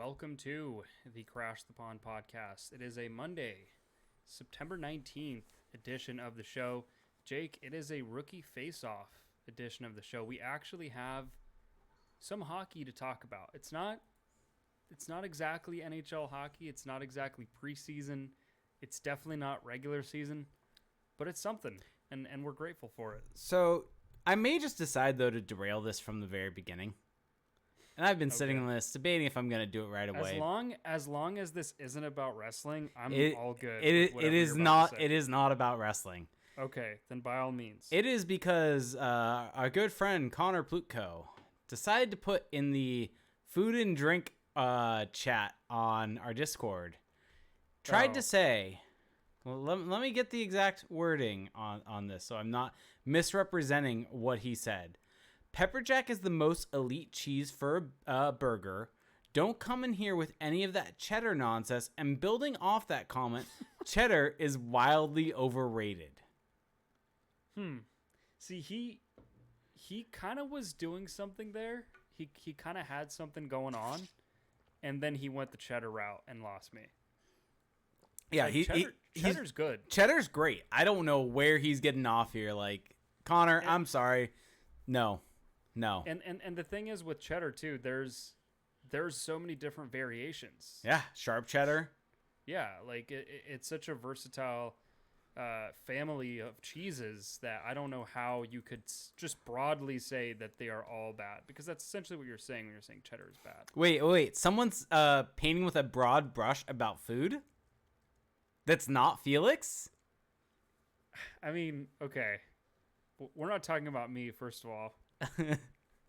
welcome to the Crash the Pond podcast. It is a Monday, September 19th edition of the show. Jake, it is a Rookie Faceoff edition of the show. We actually have some hockey to talk about. It's not exactly NHL hockey. It's not exactly preseason. It's definitely not regular season, but it's something, and we're grateful for it. So I may just decide, though, to derail this from the very beginning. And I've been sitting on this, debating if I'm going to do it right away. As long as this isn't about wrestling, I'm all good. It is not about wrestling. Okay, then by all means. It is because our good friend Connor Plutko decided to put in the food and drink chat on our Discord. Tried to say, well, let me get the exact wording on this so I'm not misrepresenting what he said. Pepper Jack is the most elite cheese for a burger. Don't come in here with any of that cheddar nonsense. And building off that comment, cheddar is wildly overrated. See, he kind of was doing something there. He kind of had something going on, and then he went the cheddar route and lost me. Yeah, like cheddar's good. Cheddar's great. I don't know where he's getting off here. Like, Connor, I'm sorry. No. And the thing is with cheddar too, there's so many different variations. Yeah, sharp cheddar. Yeah, like it's such a versatile family of cheeses that I don't know how you could just broadly say that they are all bad, because that's essentially what you're saying when you're saying cheddar is bad. Wait. Someone's painting with a broad brush about food? That's not Felix? I mean, okay. We're not talking about me, first of all.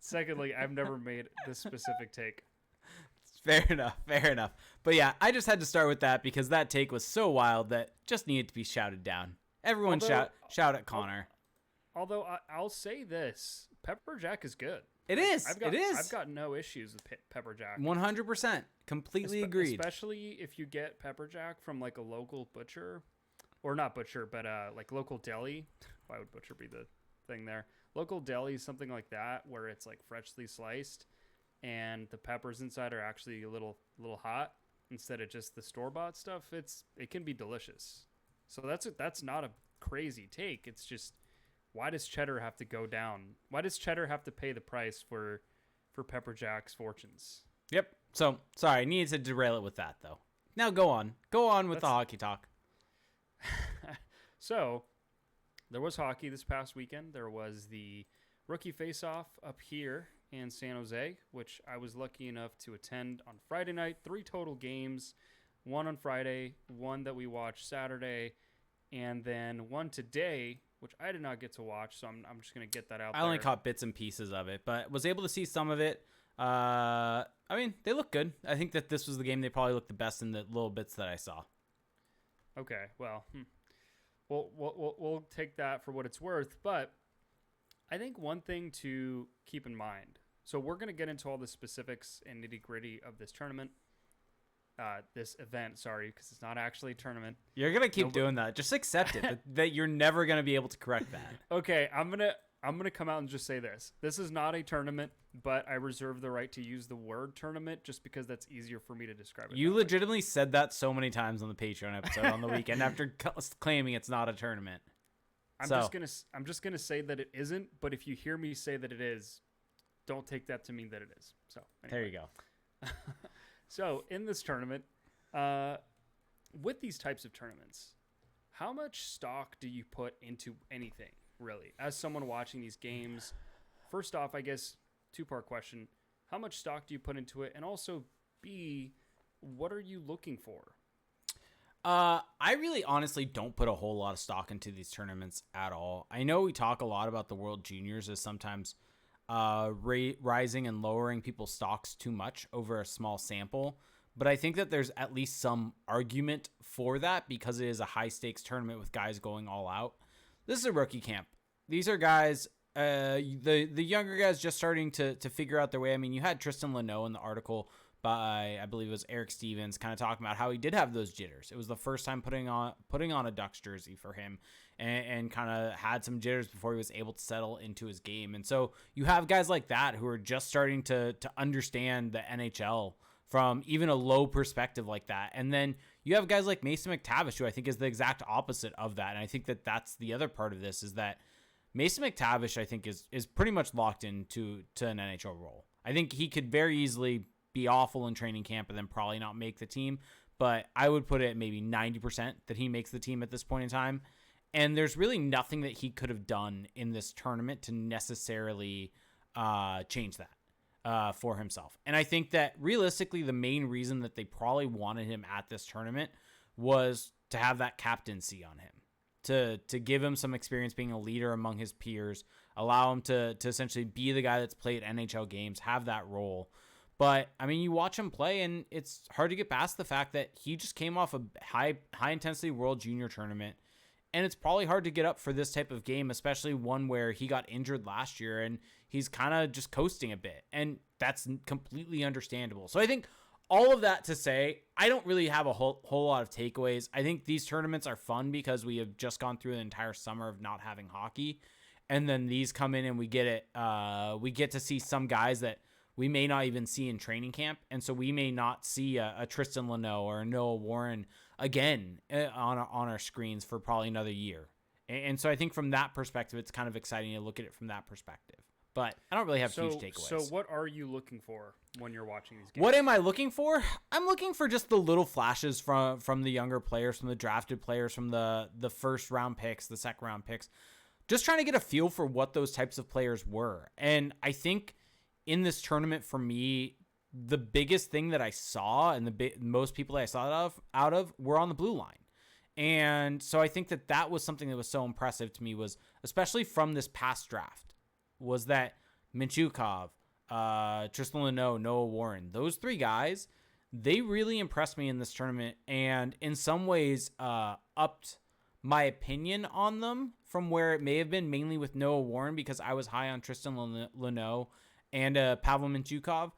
Secondly, I've never made this specific take. Fair enough. But yeah, I just had to start with that because that take was so wild that just needed to be shouted down. Everyone shout at Connor. Although I'll say this, Pepper Jack is good. It is. I've got no issues with Pepper Jack. 100%. Completely agreed. Especially if you get Pepper Jack from like a local butcher, or not butcher, but like local deli. Why would butcher be the thing there? Local deli, something like that, where it's like freshly sliced and the peppers inside are actually a little hot instead of just the store-bought stuff. It can be delicious. So that's not a crazy take. It's just, why does cheddar have to go down? Why does cheddar have to pay the price for Pepper Jack's fortunes? Yep. So sorry, I needed to derail it with that though. Now go on with the hockey talk. So there was hockey this past weekend. There was the Rookie Faceoff up here in San Jose, which I was lucky enough to attend on Friday night. 3 total games, one on Friday, one that we watched Saturday, and then one today, which I did not get to watch, so I'm just going to get that out there. I only caught bits and pieces of it, but was able to see some of it. I mean, they look good. I think that this was the game they probably looked the best in the little bits that I saw. Okay, well, we'll take that for what it's worth, but I think one thing to keep in mind, so we're going to get into all the specifics and nitty-gritty of this tournament, this event, because it's not actually a tournament. You're going to keep doing that. Just accept it, that you're never going to be able to correct that. Okay, I'm going to come out and just say this. This is not a tournament, but I reserve the right to use the word tournament just because that's easier for me to describe it. You legitimately said that so many times on the Patreon episode on the weekend after claiming it's not a tournament. I'm just gonna say that it isn't, but if you hear me say that it is, don't take that to mean that it is. So anyway. There you go. So in this tournament, with these types of tournaments, how much stock do you put into anything, really? As someone watching these games, first off, I guess, 2-part question. How much stock do you put into it? And also, B, what are you looking for? I really honestly don't put a whole lot of stock into these tournaments at all. I know we talk a lot about the World Juniors as sometimes rising and lowering people's stocks too much over a small sample, but I think that there's at least some argument for that because it is a high-stakes tournament with guys going all out. This is a rookie camp. These are guys, the younger guys just starting to figure out their way. I mean, you had Tristan Luneau in the article by, I believe it was Eric Stevens, kind of talking about how he did have those jitters. It was the first time putting on a Ducks jersey for him and kind of had some jitters before he was able to settle into his game. And so you have guys like that who are just starting to understand the NHL from even a low perspective like that. And then you have guys like Mason McTavish, who I think is the exact opposite of that. And I think that that's the other part of this, is that Mason McTavish, I think, is pretty much locked into an NHL role. I think he could very easily be awful in training camp and then probably not make the team. But I would put it at maybe 90% that he makes the team at this point in time. And there's really nothing that he could have done in this tournament to necessarily change that for himself. And I think that realistically, the main reason that they probably wanted him at this tournament was to have that captaincy on him, to give him some experience being a leader among his peers, allow him to essentially be the guy that's played NHL games, have that role. But I mean, you watch him play, and it's hard to get past the fact that he just came off a high intensity World Junior tournament. And it's probably hard to get up for this type of game, especially one where he got injured last year and he's kind of just coasting a bit. And that's completely understandable. So I think all of that to say, I don't really have a whole lot of takeaways. I think these tournaments are fun because we have just gone through an entire summer of not having hockey. And then these come in and we get to see some guys that we may not even see in training camp. And so we may not see a Tristan Luneau or a Noah Warren again on our screens for probably another year. And so I think from that perspective, it's kind of exciting to look at it from that perspective. But I don't really have huge takeaways. So what are you looking for when you're watching these games? What am I looking for? I'm looking for just the little flashes from the younger players, from the drafted players, from the first round picks, the second round picks. Just trying to get a feel for what those types of players were. And I think in this tournament, for me, the biggest thing that I saw and most people that I saw out of were on the blue line. And so I think that was something that was so impressive to me, was especially from this past draft, was that Minchukov, Tristan Luneau, Noah Warren, those three guys, they really impressed me in this tournament, and in some ways upped my opinion on them from where it may have been mainly with Noah Warren, because I was high on Tristan Luneau and Pavel Minchukov.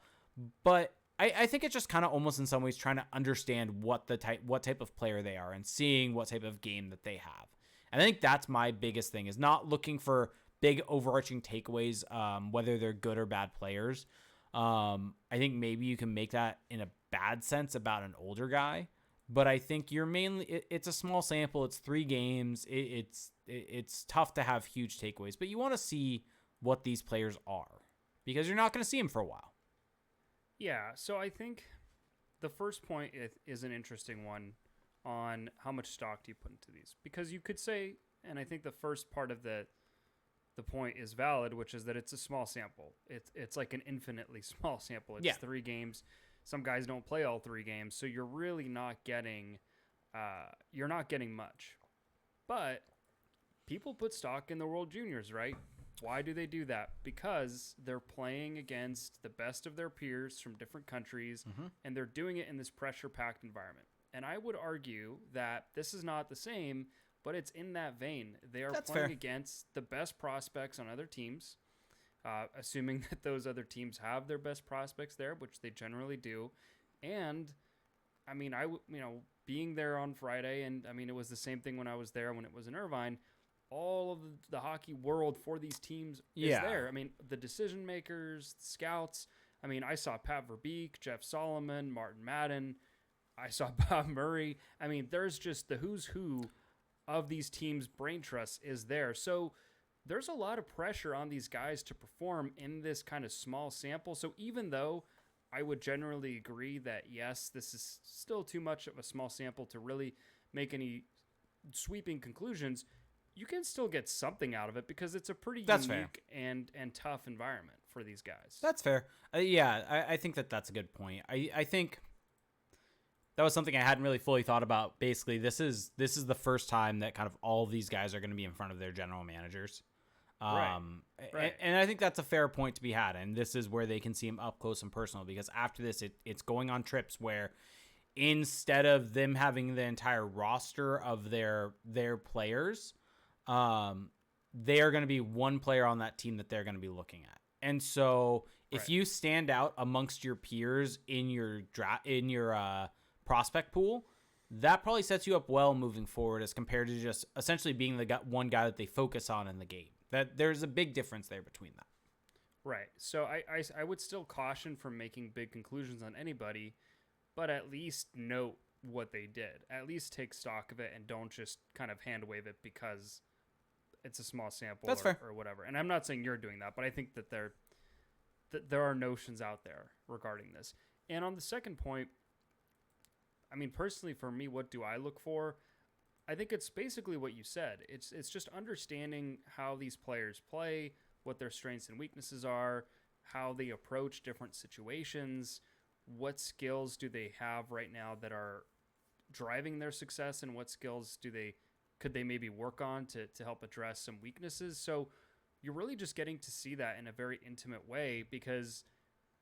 But I think it's just kind of almost in some ways trying to understand what type of player they are and seeing what type of game that they have. And I think that's my biggest thing, is not looking for big overarching takeaways, whether they're good or bad players. I think maybe you can make that in a bad sense about an older guy, but I think you're mainly, it's a small sample. It's 3 games. It's tough to have huge takeaways, but you want to see what these players are, because you're not going to see them for a while. Yeah, so I think the first point is an interesting one on how much stock do you put into these. Because you could say, and I think the first part of the point is valid, which is that it's a small sample. It's like an infinitely small sample. It's 3 games. Some guys don't play all 3 games, so you're really not getting much. But people put stock in the World Juniors, right? Why do they do that? Because they're playing against the best of their peers from different countries, and they're doing it in this pressure-packed environment. And I would argue that this is not the same, but it's in that vein. They are playing against the best prospects on other teams, assuming that those other teams have their best prospects there, which they generally do. And, I mean, being there on Friday, and, I mean, it was the same thing when I was there when it was in Irvine. All of the hockey world for these teams is there. I mean, the decision makers, the scouts. I mean, I saw Pat Verbeek, Jeff Solomon, Martin Madden. I saw Bob Murray. I mean, there's just the who's who of these teams' brain trust is there. So there's a lot of pressure on these guys to perform in this kind of small sample. So even though I would generally agree that, yes, this is still too much of a small sample to really make any sweeping conclusions, you can still get something out of it because it's a pretty unique and tough environment for these guys. That's fair. I think that's a good point. I think that was something I hadn't really fully thought about. Basically, this is the first time that kind of all of these guys are going to be in front of their general managers. Right. And I think that's a fair point to be had. And this is where they can see him up close and personal, because after this, it's going on trips where instead of them having the entire roster of their players, they are going to be one player on that team that they're going to be looking at. And so if you stand out amongst your peers in your prospect pool, that probably sets you up well moving forward as compared to just essentially being the one guy that they focus on in the game. That there's a big difference there between that. Right. So I would still caution from making big conclusions on anybody, but at least note what they did. At least take stock of it and don't just kind of hand wave it because it's a small sample That's fair. or whatever. And I'm not saying you're doing that, but I think that there are notions out there regarding this. And on the second point, I mean, personally for me, what do I look for? I think it's basically what you said. It's just understanding how these players play, what their strengths and weaknesses are, how they approach different situations, what skills do they have right now that are driving their success, and what skills could they maybe work on to help address some weaknesses. So you're really just getting to see that in a very intimate way, because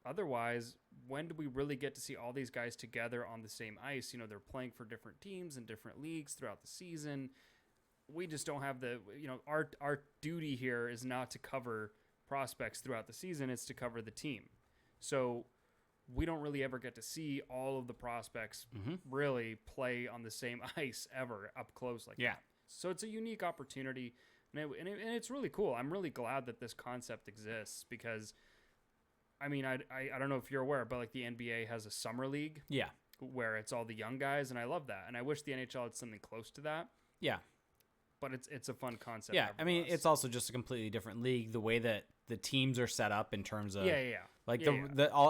otherwise, when do we really get to see all these guys together on the same ice? They're playing for different teams and different leagues throughout the season. We just don't have our duty here is not to cover prospects throughout the season. It's to cover the team. So we don't really ever get to see all of the prospects really play on the same ice ever up close like that. So it's a unique opportunity, and it's really cool. I'm really glad that this concept exists because, I mean, I don't know if you're aware, but like the NBA has a summer league. Yeah. Where it's all the young guys, and I love that. And I wish the NHL had something close to that. Yeah. But it's a fun concept. Yeah, I mean, it's also just a completely different league. The way that the teams are set up in terms of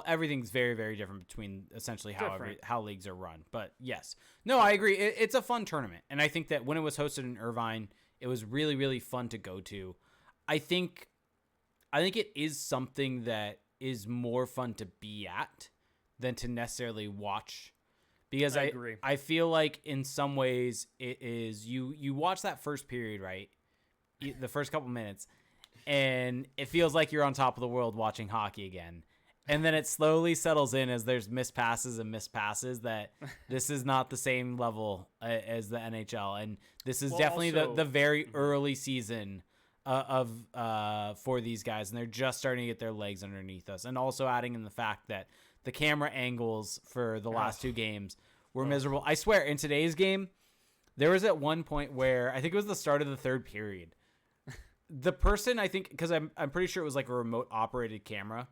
everything's very, very different between essentially how leagues are run. But yes, no, I agree. It's a fun tournament, and I think that when it was hosted in Irvine, it was really, really fun to go to. I think it is something that is more fun to be at than to necessarily watch. Because I agree. I feel like in some ways it is you watch that first period, right? The first couple minutes, and it feels like you're on top of the world watching hockey again. And then it slowly settles in as there's missed passes that this is not the same level as the NHL. And this is definitely the very early season for these guys. And they're just starting to get their legs underneath us. And also adding in the fact that the camera angles for the last two games were miserable. I swear, in today's game, there was at one point where I think it was the start of the third period. The person, I think, because I'm pretty sure it was like a remote operated camera.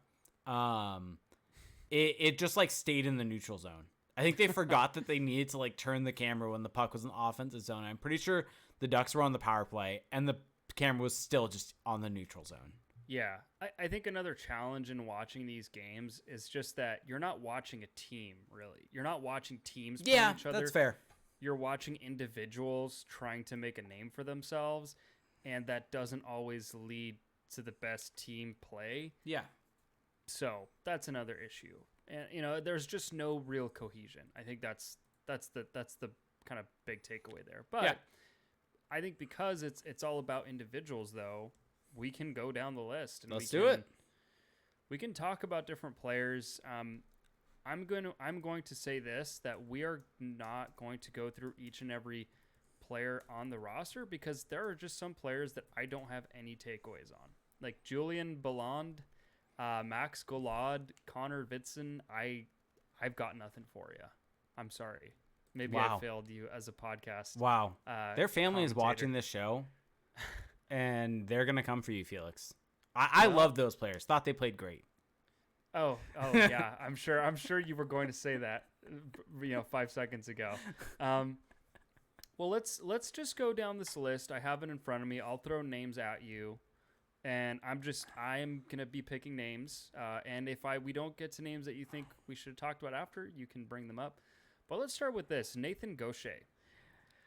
It just like stayed in the neutral zone. I think they forgot that they needed to like turn the camera when the puck was in the offensive zone. I'm pretty sure the Ducks were on the power play and the camera was still just on the neutral zone. Yeah, I think another challenge in watching these games is just that you're not watching a team, really. You're not watching teams play each other. Yeah, that's fair. You're watching individuals trying to make a name for themselves, and that doesn't always lead to the best team play. Yeah. So that's another issue. And, there's just no real cohesion. I think that's the kind of big takeaway there. But I think because it's all about individuals, though, we can go down the list and let's do it. We can talk about different players. I'm going to say this, that we are not going to go through each and every player on the roster because there are just some players that I don't have any takeaways on. Like Julian Belland, Max Golod, Connor Vidson. I've got nothing for you. I'm sorry. Maybe I failed you as a podcast. Wow. Their family is watching this show. And they're going to come for you, Felix. I love those players. Thought they played great. Oh, yeah. I'm sure you were going to say that, 5 seconds ago. Well, let's just go down this list. I have it in front of me. I'll throw names at you, and I'm going to be picking names. And if we don't get to names that you think we should have talked about after, you can bring them up. But let's start with this. Nathan Gaucher.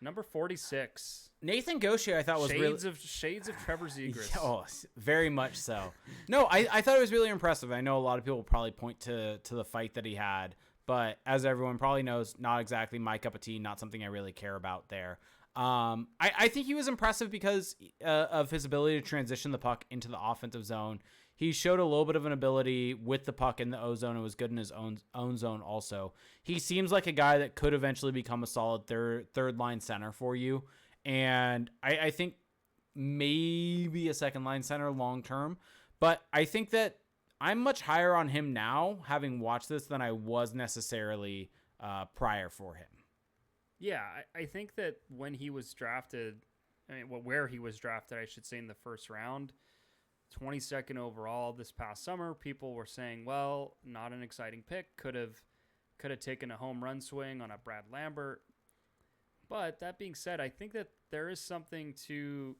Number 46. Nathan Gaucher, I thought was shades of Trevor Zegras. Oh, very much so. No, I thought it was really impressive. I know a lot of people will probably point to the fight that he had, but as everyone probably knows, not exactly my cup of tea. Not something I really care about there. I think he was impressive because of his ability to transition the puck into the offensive zone. He showed a little bit of an ability with the puck in the O zone and was good in his own zone also. He seems like a guy that could eventually become a solid third line center for you. And I think maybe a second line center long term. But I think that I'm much higher on him now, having watched this, than I was necessarily prior for him. Yeah, I think that when he was drafted, where he was drafted, I should say, in the first round, 22nd overall this past summer, people were saying, well, not an exciting pick. Could have taken a home run swing on a Brad Lambert. But that being said, I think that there is something to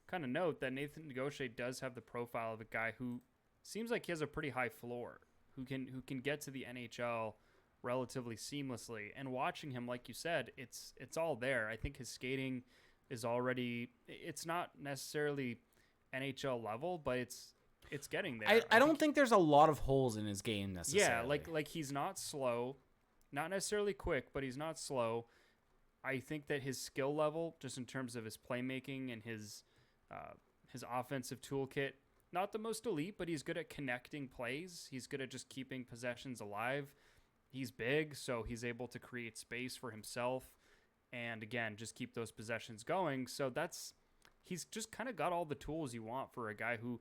kind of note that Nathan Negotiate does have the profile of a guy who seems like he has a pretty high floor, who can get to the NHL relatively seamlessly. And watching him, like you said, it's all there. I think his skating is already, it's not necessarily NHL level, but it's getting there. I don't think there's a lot of holes in his game necessarily. Yeah, like he's not slow, not necessarily quick, but he's not slow. I think that his skill level, just in terms of his playmaking and his offensive toolkit, not the most elite, but he's good at connecting plays. He's good at just keeping possessions alive. He's big, so he's able to create space for himself and, again, just keep those possessions going. So he's just kind of got all the tools you want for a guy who,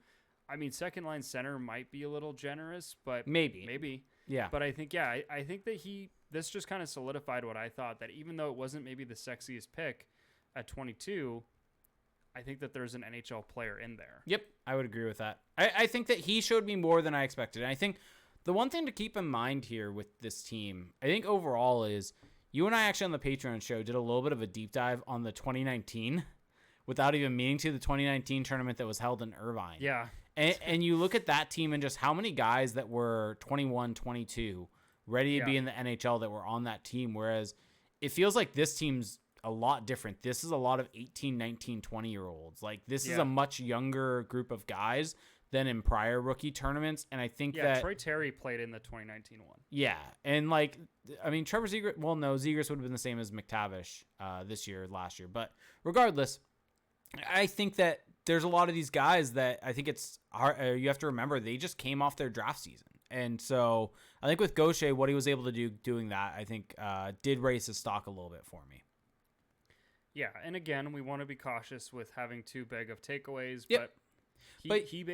I mean, second line center might be a little generous, but maybe. Yeah. But I think that this just kind of solidified what I thought, that even though it wasn't maybe the sexiest pick at 22, I think that there's an NHL player in there. Yep, I would agree with that. I think that he showed me more than I expected. And I think the one thing to keep in mind here with this team, I think overall, is you and I actually on the Patreon show did a little bit of a deep dive on the 2019 without even meaning to, the 2019 tournament that was held in Irvine. Yeah. And you look at that team and just how many guys that were 21, 22 ready to be in the NHL that were on that team, whereas it feels like this team's a lot different. This is a lot of 18, 19, 20-year-olds. Like, this is a much younger group of guys than in prior rookie tournaments, and I think that Troy Terry played in the 2019 one. Yeah, and like, I mean, Trevor Zegras, well, no, Zegras would have been the same as McTavish last year, but regardless, I think that there's a lot of these guys that I think it's hard, you have to remember, they just came off their draft season. And so I think with Gaucher, what he was able to do doing that, I think did raise his stock a little bit for me. Yeah, and again, we want to be cautious with having too big of takeaways, Yep. but he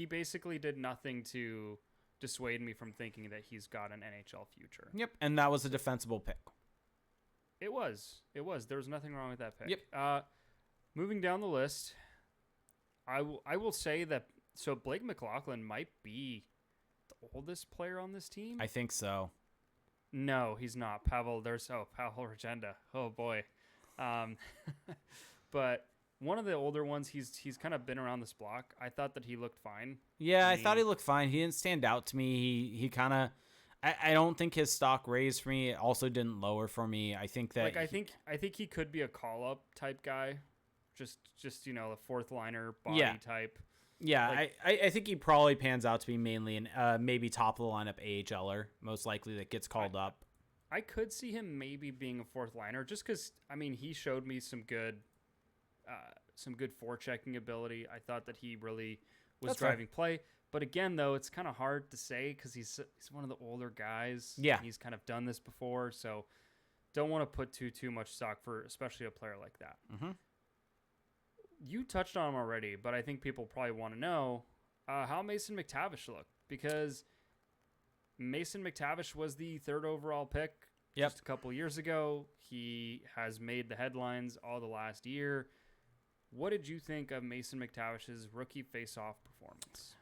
basically did nothing to dissuade me from thinking that he's got an NHL future. Yep, and that was a defensible pick. It was. There was nothing wrong with that pick. Yep. Moving down the list, I will say that, so Blake McLaughlin might be the oldest player on this team. I think so. No, he's not. Pavel Regenda. Oh boy. But one of the older ones, he's kind of been around this block. I thought that he looked fine. Yeah, I thought he looked fine. He didn't stand out to me. He kind of, I don't think his stock raised for me. It also didn't lower for me. I think that I think he could be a call up type guy. Just you know, the fourth liner body type. Yeah, like, I think he probably pans out to be mainly an maybe top of the lineup AHLer, most likely, that gets called up. I could see him maybe being a fourth liner, just because, I mean, he showed me some good forechecking ability. I thought that he really was driving play. But again, though, it's kind of hard to say because he's one of the older guys. Yeah, he's kind of done this before, so don't want to put too much stock for especially a player like that. Mm-hmm. You touched on him already, but I think people probably want to know how Mason McTavish looked, because Mason McTavish was the third overall pick just a couple years ago. He has made the headlines all the last year. What did you think of Mason McTavish's rookie faceoff performance?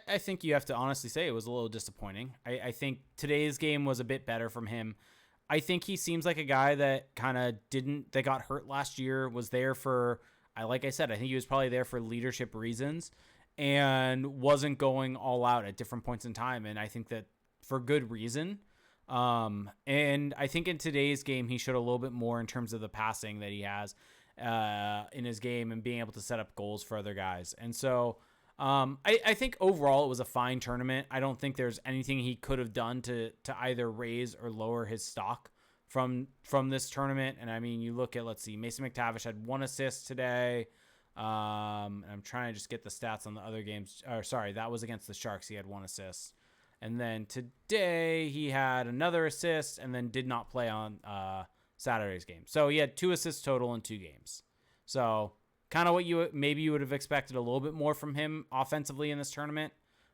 I think you have to honestly say it was a little disappointing. I think today's game was a bit better from him. I think he seems like a guy that that got hurt last year, was there for, like I said, I think he was probably there for leadership reasons and wasn't going all out at different points in time. And I think that for good reason. And I think in today's game, he showed a little bit more in terms of the passing that he has in his game and being able to set up goals for other guys. And so I think overall it was a fine tournament. I don't think there's anything he could have done to either raise or lower his stock from this tournament. And I mean, you look at, let's see, Mason McTavish had 1 assist today. I'm trying to just get the stats on the other games. Sorry, that was against the Sharks. He had 1 assist. And then today he had another assist and then did not play on Saturday's game. So he had 2 assists total in 2 games. So kind of what you would have expected a little bit more from him offensively in this tournament.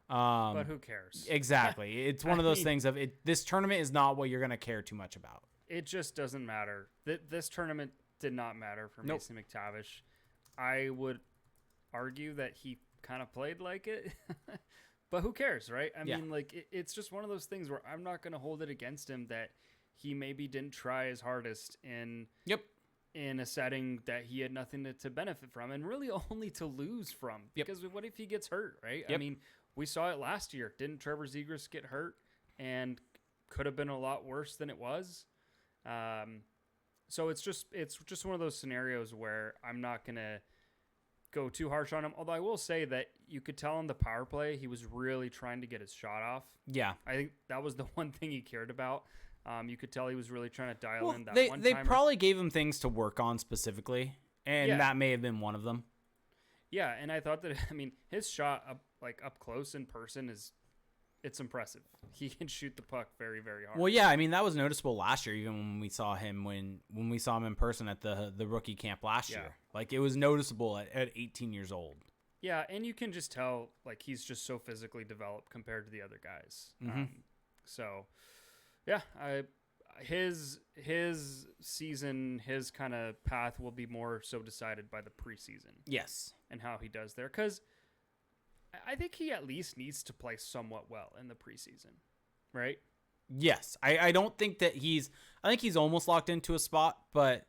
But who cares? Exactly. It's one of those things of it. This tournament is not what you're going to care too much about. It just doesn't matter. This tournament did not matter for Mason McTavish. I would argue that he kind of played like it. But who cares, right? I Yeah. mean, like, it's just one of those things where I'm not going to hold it against him that he maybe didn't try his hardest in a setting that he had nothing to benefit from and really only to lose from. Because what if he gets hurt, right? I mean, we saw it last year. Didn't Trevor Zegras get hurt and could have been a lot worse than it was? So it's just one of those scenarios where I'm not going to go too harsh on him. Although I will say that you could tell on the power play, he was really trying to get his shot off. Yeah. I think that was the one thing he cared about. You could tell he was really trying to dial in that one. They probably gave him things to work on specifically, and that may have been one of them. Yeah, and I thought that, I mean, his shot up close in person it's impressive. He can shoot the puck very, very hard. Well, yeah, I mean, that was noticeable last year, even when we saw him when we saw him in person at the rookie camp last year. Like, it was noticeable at 18 years old. Yeah, and you can just tell, like, he's just so physically developed compared to the other guys. Mm-hmm. So, yeah, his season, his kind of path will be more so decided by the preseason. Yes. And how he does there. Because I think he at least needs to play somewhat well in the preseason, right? Yes. I don't think that I think he's almost locked into a spot, but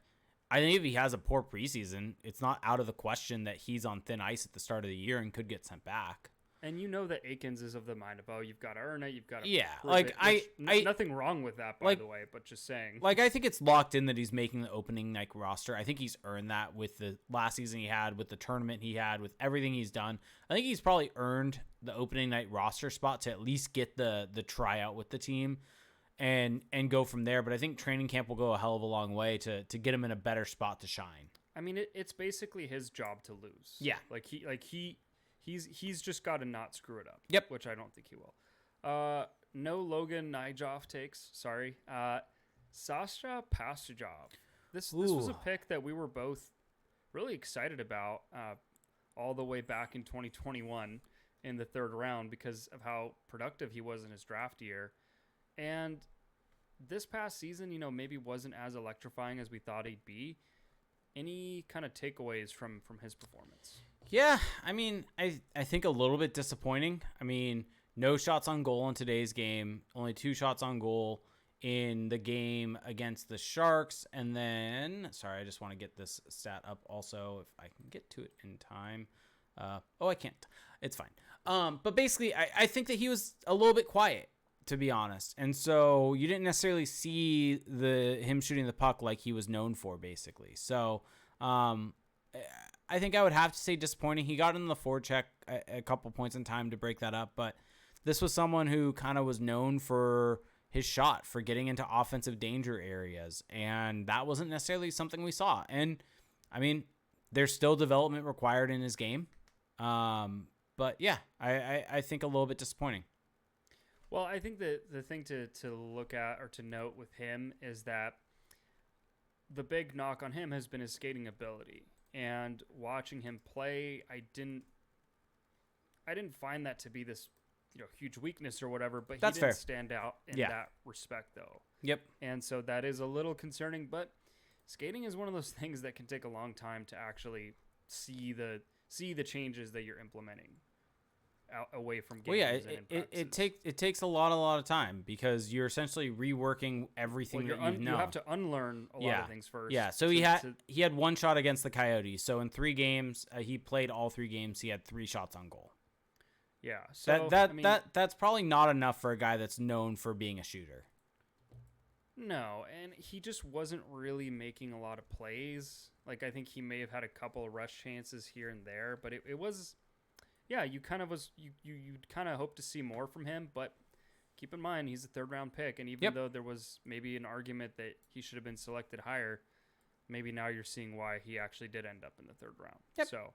I think if he has a poor preseason, it's not out of the question that he's on thin ice at the start of the year and could get sent back. And you know that Aikens is of the mind of, you've got to earn it, you've got to like it, nothing wrong with that, by the way, but just saying. Like, I think it's locked in that he's making the opening night roster. I think he's earned that with the last season he had, with the tournament he had, with everything he's done. I think he's probably earned the opening night roster spot to at least get the tryout with the team and go from there. But I think training camp will go a hell of a long way to get him in a better spot to shine. I mean, it's basically his job to lose. Yeah. He's just got to not screw it up. Yep. Which I don't think he will. No Logan Nyjov takes. Sorry. Sasha Pastujov. This was a pick that we were both really excited about all the way back in 2021 in the third round because of how productive he was in his draft year. And this past season, maybe wasn't as electrifying as we thought he'd be. Any kind of takeaways from his performance? Yeah, I mean, I think a little bit disappointing. I mean, no shots on goal in today's game, only 2 shots on goal in the game against the Sharks. And then, sorry, I just want to get this stat up also if I can get to it in time. I can't. It's fine. But basically, I think that he was a little bit quiet, to be honest. And so you didn't necessarily see him shooting the puck like he was known for, basically. So, I think I would have to say disappointing. He got in the forecheck a couple points in time to break that up, but this was someone who kind of was known for his shot, for getting into offensive danger areas, and that wasn't necessarily something we saw. And, I mean, there's still development required in his game, but yeah, I think a little bit disappointing. Well, I think that the thing to look at or to note with him is that the big knock on him has been his skating ability. And watching him play, I didn't find that to be this, huge weakness or whatever. But he didn't stand out in that respect, though. Yep. And so that is a little concerning. But skating is one of those things that can take a long time to actually see the changes that you're implementing away from games. Well, yeah, it takes a lot of time because you're essentially reworking everything that you know. You have to unlearn a lot of things first. Yeah, so he had 1 shot against the Coyotes. So in 3 games, he played all 3 games. He had 3 shots on goal. Yeah, so that's probably not enough for a guy that's known for being a shooter. No, and he just wasn't really making a lot of plays. Like, I think he may have had a couple of rush chances here and there, but it was. Yeah, you kind of hope to see more from him, but keep in mind he's a 3rd round pick, and even though there was maybe an argument that he should have been selected higher, maybe now you're seeing why he actually did end up in the 3rd round. Yep. So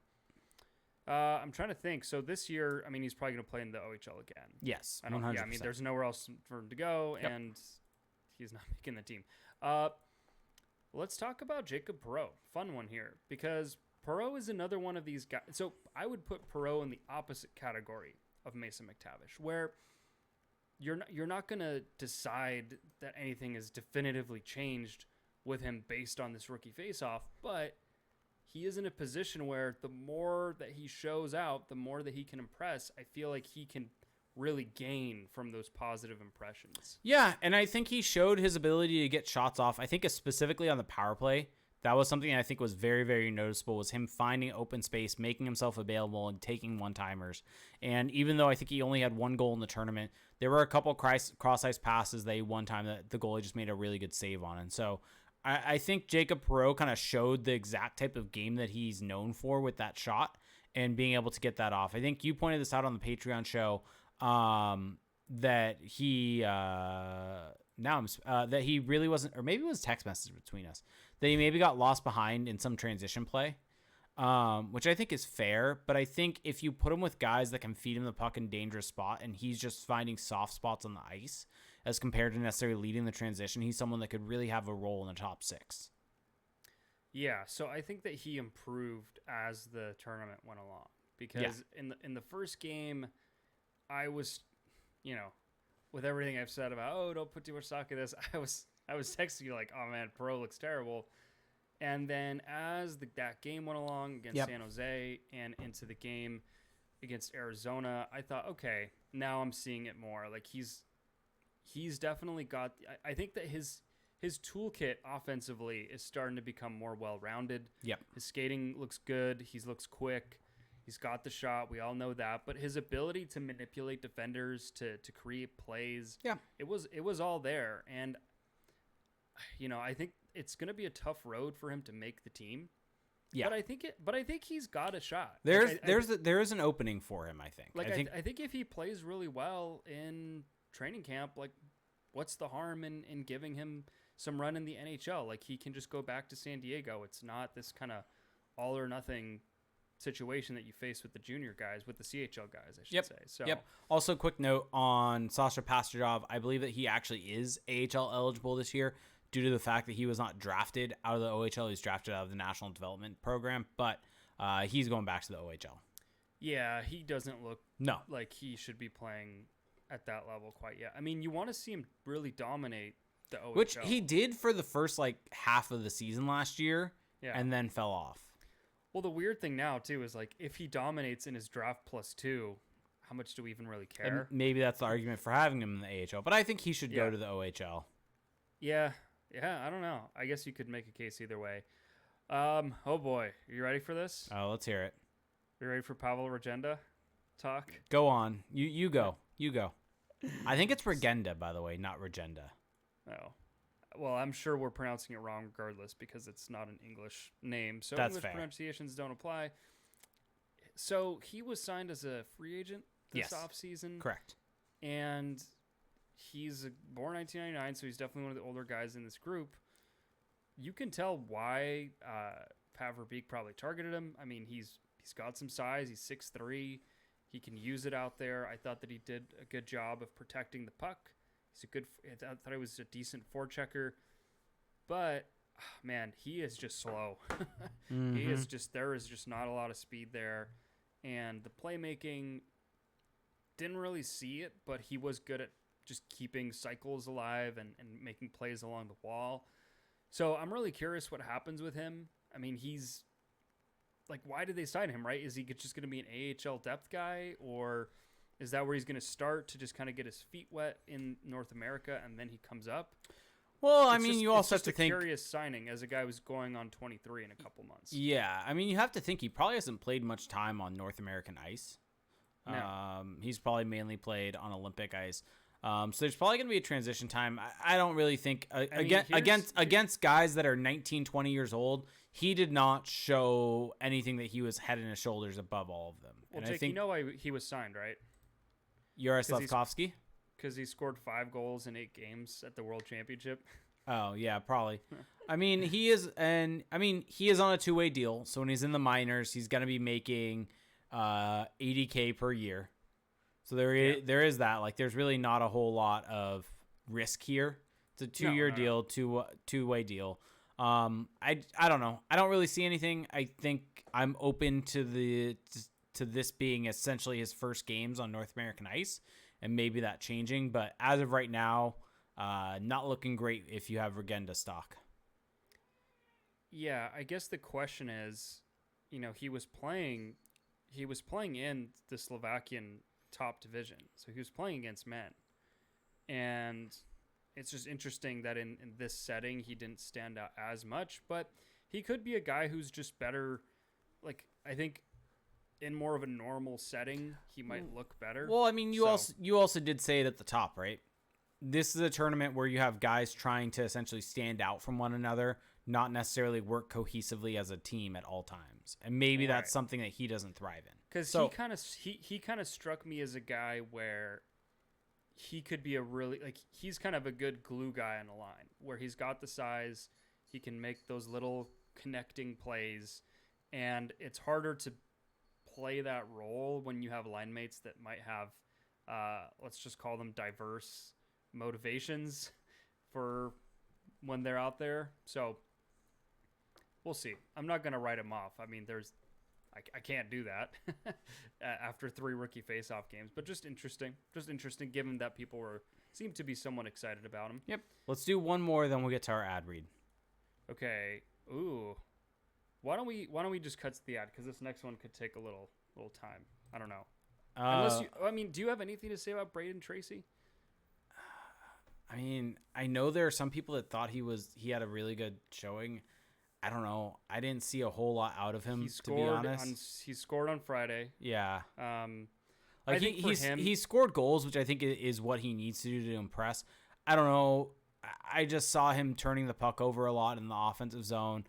I'm trying to think. So this year, I mean, he's probably going to play in the OHL again. Yes, 100%. I mean, there's nowhere else for him to go, and he's not making the team. Let's talk about Jacob Perreault. Fun one here, because Perreault is another one of these guys. So I would put Perreault in the opposite category of Mason McTavish, where you're not going to decide that anything is definitively changed with him based on this rookie faceoff, but he is in a position where the more that he shows out, the more that he can impress. I feel like he can really gain from those positive impressions. Yeah, and I think he showed his ability to get shots off. I think specifically on the power play, that was something I think was very, very noticeable, was him finding open space, making himself available, and taking one-timers. And even though I think he only had one goal in the tournament, there were a couple cross-ice passes that one time that the goalie just made a really good save on. And so I think Jacob Perreault kind of showed the exact type of game that he's known for with that shot and being able to get that off. I think you pointed this out on the Patreon show, that he that he really wasn't, or maybe it was text message between us, that he maybe got lost behind in some transition play, which I think is fair. But I think if you put him with guys that can feed him the puck in dangerous spot, and he's just finding soft spots on the ice as compared to necessarily leading the transition, he's someone that could really have a role in the top six. Yeah, so I think that he improved as the tournament went along, because in the first game, I was, with everything I've said about, don't put too much stock in this, I was texting you like, oh man, Perreault looks terrible. And then as that game went along against San Jose and into the game against Arizona, I thought, okay, now I'm seeing it more. Like he's definitely got, I think that his toolkit offensively is starting to become more well-rounded. Yep. His skating looks good. He looks quick. He's got the shot. We all know that. But his ability to manipulate defenders, to create plays, it was all there. And, I think it's going to be a tough road for him to make the team. Yeah. But I think he's got a shot. There is an opening for him, I think. I think if he plays really well in training camp, like, what's the harm in giving him some run in the NHL? Like, he can just go back to San Diego. It's not this kind of all or nothing situation that you face with the junior guys, with the CHL guys, I should say. So, Also, quick note on Sasha Pastujov. I believe that he actually is AHL eligible this year due to the fact that he was not drafted out of the OHL. He's drafted out of the National Development Program, but he's going back to the OHL. Yeah, he doesn't look like he should be playing at that level quite yet. I mean, you want to see him really dominate the OHL. Which he did for the first half of the season last year, and then fell off. Well, the weird thing now, too, is if he dominates in his draft +2, how much do we even really care? And maybe that's the argument for having him in the AHL, but I think he should go to the OHL. Yeah, I don't know. I guess you could make a case either way. Oh, boy. Are you ready for this? Oh, let's hear it. You ready for Pavel Regenda talk? Go on. You go. You go. I think it's Regenda, by the way, not Regenda. Oh. Well, I'm sure we're pronouncing it wrong regardless because it's not an English name. So that's English fair. Pronunciations don't apply. So he was signed as a free agent this offseason. Correct. And he's born 1999, so he's definitely one of the older guys in this group. You can tell why Pat Verbeek probably targeted him. I mean, he's got some size. He's 6'3". He can use it out there. I thought that he did a good job of protecting the puck. I thought he was a decent forechecker, but man, he is just slow. Mm-hmm. There is just not a lot of speed there, and the playmaking didn't really see it, but he was good at just keeping cycles alive and making plays along the wall. So I'm really curious what happens with him. I mean, he's why did they sign him, right? Is he just going to be an AHL depth guy, or is that where he's going to start to just kind of get his feet wet in North America and then he comes up? Well, I mean, you also have to think. It's a curious signing as a guy who's going on 23 in a couple months. Yeah, I mean, you have to think he probably hasn't played much time on North American ice. No. He's probably mainly played on Olympic ice. So there's probably going to be a transition time. I don't really think against guys that are 19, 20 years old, he did not show anything that he was head and shoulders above all of them. Well, and Jake, I think you know why he was signed, right? Yaroslavsky? Because he scored 5 goals in 8 games at the World Championship. Oh, yeah, probably. I mean, he is on a two-way deal. So when he's in the minors, he's going to be making $80K per year. So there is that. There's really not a whole lot of risk here. It's a 2-year deal, two-way deal. I don't know. I don't really see anything. I think I'm open to this being essentially his first games on North American ice, and maybe that changing. But as of right now, not looking great if you have Regenda stock. Yeah, I guess the question is, he was playing in the Slovakian top division. So he was playing against men. And it's just interesting that in this setting, he didn't stand out as much, but he could be a guy who's just better. Like, I think in more of a normal setting, he might look better. Well, I mean, you also did say it at the top, right? This is a tournament where you have guys trying to essentially stand out from one another, not necessarily work cohesively as a team at all times. And maybe that's something that he doesn't thrive in. Because he kind of struck me as a guy where he could be he's kind of a good glue guy on the line, where he's got the size, he can make those little connecting plays, and it's harder to play that role when you have line mates that might have, let's just call them diverse motivations for when they're out there. So we'll see. I'm not going to write him off. I mean, I can't do that after 3 Rookie Faceoff games, but just interesting given that people seem to be somewhat excited about him. Yep. Let's do one more, then we'll get to our ad read. Okay. Ooh. Why don't we just cut to the ad? Because this next one could take a little time. I don't know. Do you have anything to say about Braden Tracy? I mean, I know there are some people that thought he had a really good showing. I don't know. I didn't see a whole lot out of him, to be honest. He scored on Friday. Yeah. He scored goals, which I think is what he needs to do to impress. I don't know. I just saw him turning the puck over a lot in the offensive zone.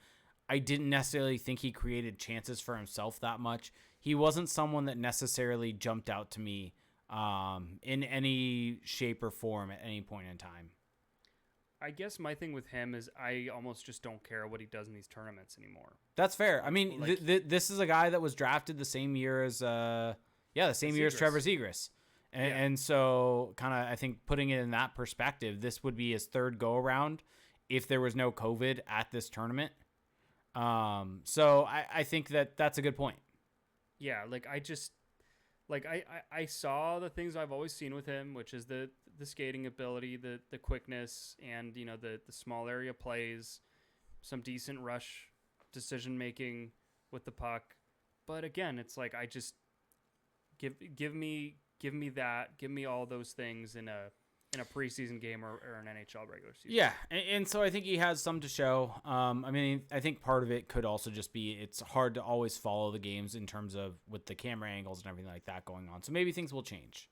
I didn't necessarily think he created chances for himself that much. He wasn't someone that necessarily jumped out to me in any shape or form at any point in time. I guess my thing with him is I almost just don't care what he does in these tournaments anymore. That's fair. I mean, this is a guy that was drafted the same year as Trevor Zegras. And so kind of, I think putting it in that perspective, this would be his 3rd go around if there was no COVID at this tournament. So I think that's a good point. Yeah. I saw the things I've always seen with him, which is the skating ability, the quickness, and, the small area plays, some decent rush decision making with the puck. But again, it's like, I just give me that, give me all those things in a preseason game or an NHL regular season. Yeah, and so I think he has some to show. I mean, I think part of it could also just be it's hard to always follow the games in terms of with the camera angles and everything like that going on. So maybe things will change.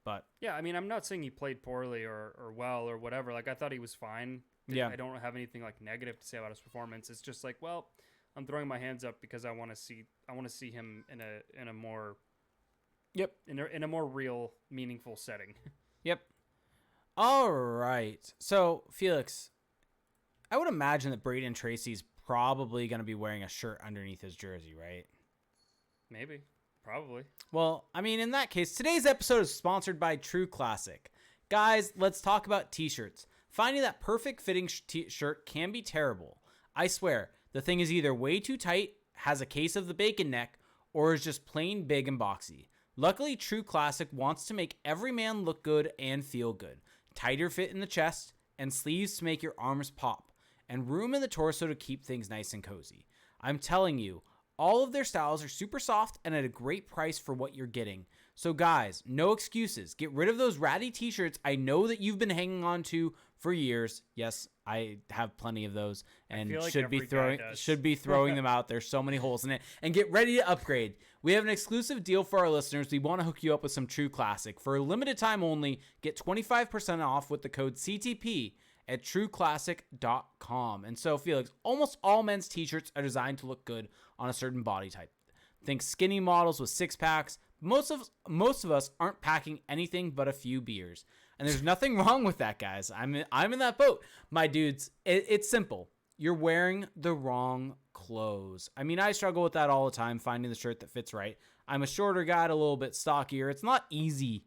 But yeah, I mean, I'm not saying he played poorly or well or whatever. Like, I thought he was fine. Yeah, I don't have anything like negative to say about his performance. It's just like, well, I'm throwing my hands up because I want to see him in a more in a more real, meaningful setting. Yep. All right. So, Felix, I would imagine that Braden Tracy's probably going to be wearing a shirt underneath his jersey, right? Maybe. Probably. Well, I mean, in that case, today's episode is sponsored by True Classic. Guys, let's talk about t-shirts. Finding that perfect fitting shirt can be terrible. I swear, the thing is either way too tight, has a case of the bacon neck, or is just plain big and boxy. Luckily, True Classic wants to make every man look good and feel good. Tighter fit in the chest, and sleeves to make your arms pop, and room in the torso to keep things nice and cozy. I'm telling you, all of their styles are super soft and at a great price for what you're getting. So guys, no excuses. Get rid of those ratty t-shirts I know that you've been hanging on to for years. Yes, I have plenty of those and should be throwing them out. There's so many holes in it. And get ready to upgrade. We have an exclusive deal for our listeners. We want to hook you up with some True Classic. For a limited time only, get 25% off with the code CTP at trueclassic.com. And so, Felix, almost all men's t-shirts are designed to look good on a certain body type. Think skinny models with 6-packs. Most of us aren't packing anything but a few beers. And there's nothing wrong with that, guys. I'm in that boat. My dudes, it's simple. You're wearing the wrong clothes. I mean, I struggle with that all the time, finding the shirt that fits right. I'm a shorter guy, a little bit stockier. It's not easy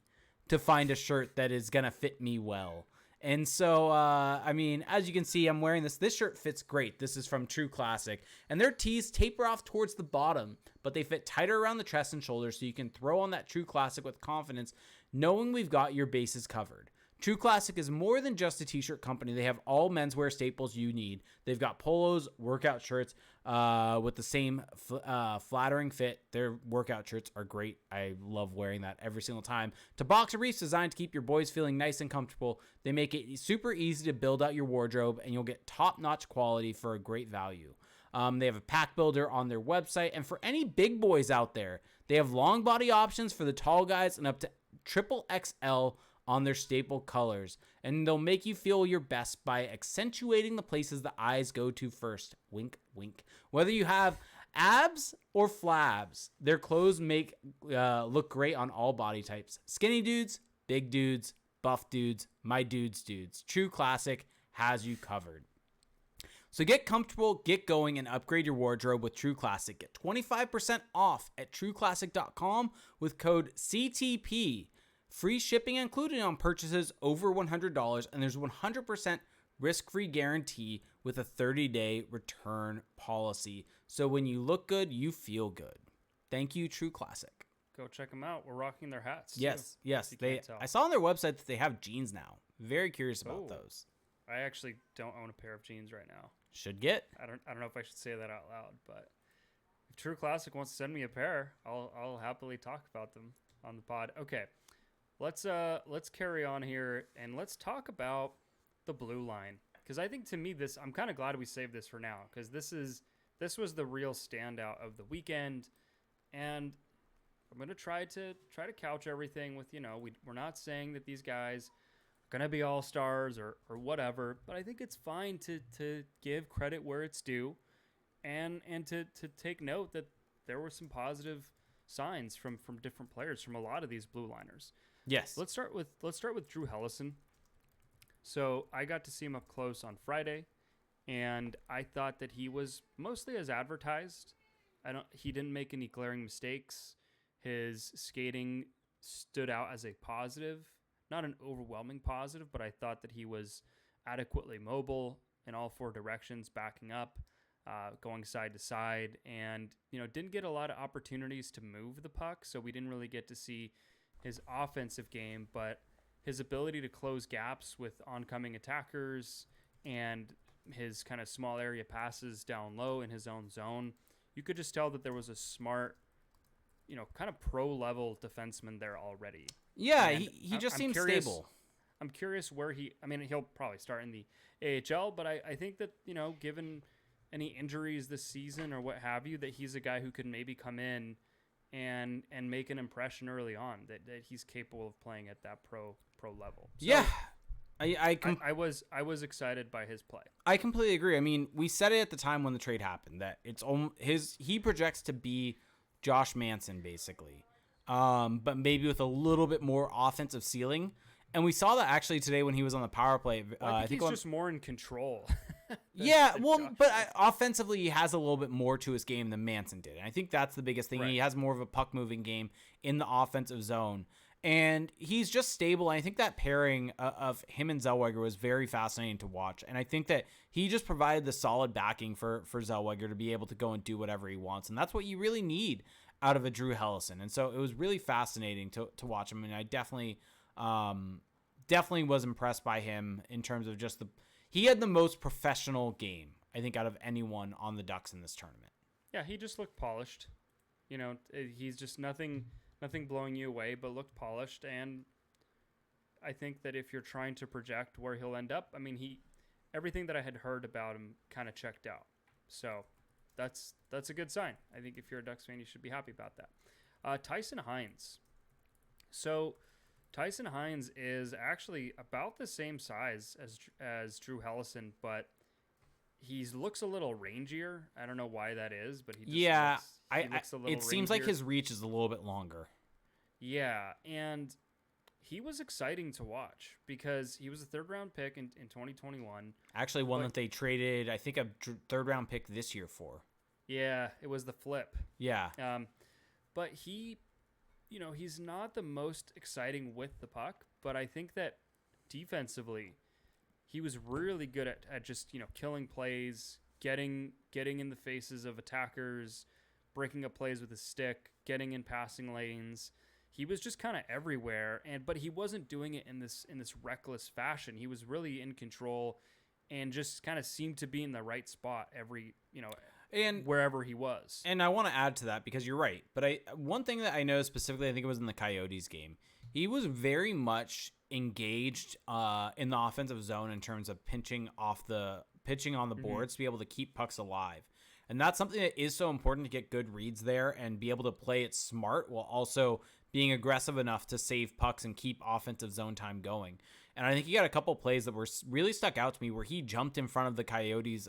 to find a shirt that is going to fit me well. And so, I mean, as you can see, I'm wearing this. This shirt fits great. This is from True Classic. And their tees taper off towards the bottom, but they fit tighter around the chest and shoulders so you can throw on that True Classic with confidence, knowing we've got your bases covered. True Classic is more than just a t-shirt company. They have all menswear staples you need. They've got polos, workout shirts with the same flattering fit. Their workout shirts are great. I love wearing that every single time. To boxer briefs designed to keep your boys feeling nice and comfortable. They make it super easy to build out your wardrobe, and you'll get top-notch quality for a great value. They have a pack builder on their website, and for any big boys out there, they have long body options for the tall guys and up to triple XL on their staple colors, and they'll make you feel your best by accentuating the places the eyes go to first. Wink, wink. Whether you have abs or flabs, their clothes make look great on all body types. Skinny dudes, big dudes, buff dudes, my dudes. True Classic has you covered. So get comfortable, get going, and upgrade your wardrobe with True Classic. Get 25% off at trueclassic.com with code CTP. Free shipping included on purchases over $100, and there's 100% risk-free guarantee with a 30-day return policy. So when you look good, you feel good. Thank you, True Classic. Go check them out. We're rocking their hats. Yes, too, yes. Can't tell. I saw on their website that they have jeans now. Very curious about those. I actually don't own a pair of jeans right now. Should get. I don't know if I should say that out loud, but if True Classic wants to send me a pair, I'll happily talk about them on the pod. Okay. Let's carry on here and let's talk about the blue line, because I think to me I'm kind of glad we saved this for now, because this was the real standout of the weekend, and I'm gonna try to couch everything with, we're not saying that these guys are gonna be all stars or whatever, but I think it's fine to give credit where it's due, and to take note that there were some positive signs from different players from a lot of these blue liners. Yes. Let's start with Drew Hellison. So I got to see him up close on Friday, and I thought that he was mostly as advertised. He didn't make any glaring mistakes. His skating stood out as a positive, not an overwhelming positive, but I thought that he was adequately mobile in all four directions, backing up, going side to side, and didn't get a lot of opportunities to move the puck, so we didn't really get to see his offensive game, but his ability to close gaps with oncoming attackers and his kind of small area passes down low in his own zone, you could just tell that there was a smart, kind of pro-level defenseman there already. Yeah, he just seems stable. I'm curious where he'll probably start in the AHL, but I think that, given any injuries this season or what have you, that he's a guy who could maybe come in and make an impression early on that he's capable of playing at that pro level. So yeah. I was excited by his play. I completely agree. I mean, we said it at the time when the trade happened that he projects to be Josh Manson basically. But maybe with a little bit more offensive ceiling. And we saw that actually today when he was on the power play. I think he's just more in control. Offensively, he has a little bit more to his game than Manson did. And I think that's the biggest thing. Right. He has more of a puck-moving game in the offensive zone. And he's just stable. And I think that pairing of him and Zellweger was very fascinating to watch. And I think that he just provided the solid backing for Zellweger to be able to go and do whatever he wants. And that's what you really need out of a Drew Hellison. And so it was really fascinating to watch him. And I definitely was impressed by him in terms of just he had the most professional game, I think, out of anyone on the Ducks in this tournament. Yeah, he just looked polished. He's just nothing blowing you away, but looked polished. And I think that if you're trying to project where he'll end up, everything that I had heard about him kind of checked out. So that's a good sign. I think if you're a Ducks fan, you should be happy about that. Tyson Hines. So Tyson Hines is actually about the same size as Drew Hellison, but he looks a little rangier. I don't know why that is, but he looks a little it seems rangier. Like his reach is a little bit longer. Yeah, and he was exciting to watch because he was a third-round pick in 2021. Actually, one that they traded, I think, a third-round pick this year for. Yeah, it was the flip. Yeah. But he... he's not the most exciting with the puck, but I think that defensively, he was really good at just, killing plays, getting in the faces of attackers, breaking up plays with his stick, getting in passing lanes. he was just kind of everywhere, but he wasn't doing it in this reckless fashion. He was really in control and just kind of seemed to be in the right spot and wherever he was. And I want to add to that because you're right. But one thing that I know specifically, I think it was in the Coyotes game, he was very much engaged in the offensive zone in terms of pitching on the boards to be able to keep pucks alive. And that's something that is so important to get good reads there and be able to play it smart while also being aggressive enough to save pucks and keep offensive zone time going. And I think he got a couple plays that were really stuck out to me where he jumped in front of the Coyotes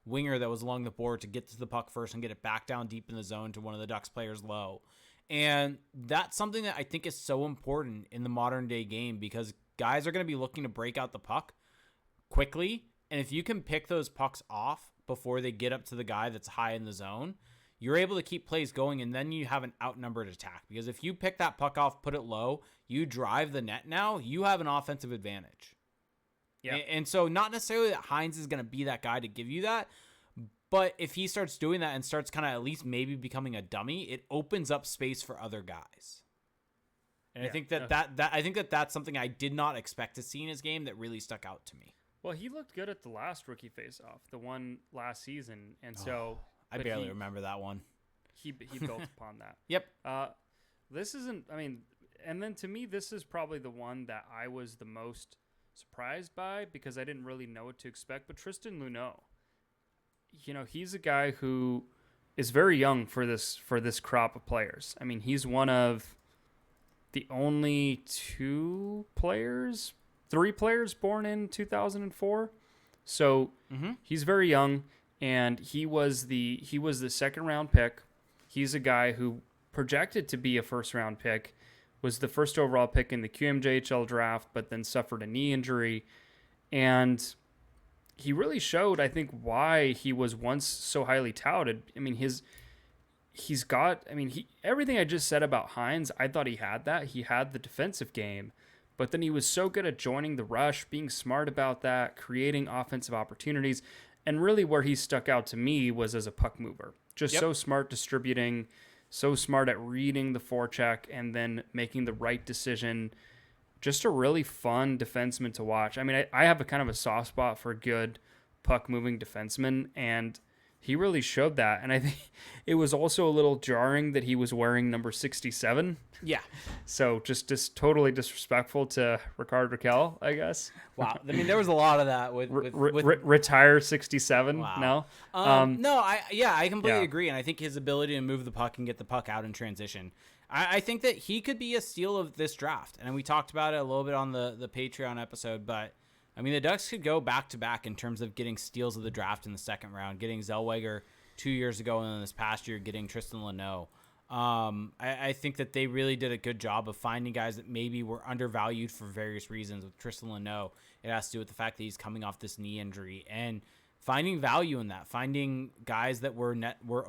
winger that was along the board to get to the puck first and get it back down deep in the zone to one of the Ducks players low. And that's something that I think is so important in the modern day game because guys are going to be looking to break out the puck quickly. And if you can pick those pucks off before they get up to the guy that's high in the zone, you're able to keep plays going, and then you have an outnumbered attack. Because if you pick that puck off, put it low, you drive the net now, you have an offensive advantage. Yeah. And so not necessarily that Hines is going to be that guy to give you that, but if he starts doing that and starts kind of at least maybe becoming a dummy, it opens up space for other guys. And I think that's something I did not expect to see in his game that really stuck out to me. Well, he looked good at the last Rookie Faceoff, the one last season, and so I barely remember that one. He built upon that. Yep. This isn't. I mean, and then to me, this is probably the one that I was the most surprised by because I didn't really know what to expect. But Tristan Luneau, he's a guy who is very young for this crop of players. I mean, he's one of the only three players born in 2004. So he's very young, and he was the second round pick. He's a guy who projected to be a first round pick, was the first overall pick in the QMJHL draft, but then suffered a knee injury. And he really showed, I think, why he was once so highly touted. I mean, everything I just said about Hines, I thought he had that. He had the defensive game, but then he was so good at joining the rush, being smart about that, creating offensive opportunities. And really where he stuck out to me was as a puck mover. Just so smart distributing, so smart at reading the forecheck and then making the right decision. Just a really fun defenseman to watch. I mean, I have a kind of a soft spot for good puck-moving defensemen, and he really showed that. And I think it was also a little jarring that he was wearing number 67. Yeah. So just totally disrespectful to Rickard Rakell, I guess. Wow. I mean, there was a lot of that with retire 67. Wow. No. I completely agree. And I think his ability to move the puck and get the puck out in transition, I think that he could be a steal of this draft. And we talked about it a little bit on the Patreon episode, but I mean, the Ducks could go back to back in terms of getting steals of the draft in the second round, getting Zellweger 2 years ago, and then this past year getting Tristan Luneau. I think that they really did a good job of finding guys that maybe were undervalued for various reasons. With Tristan Luneau, it has to do with the fact that he's coming off this knee injury and finding value in that, finding guys that were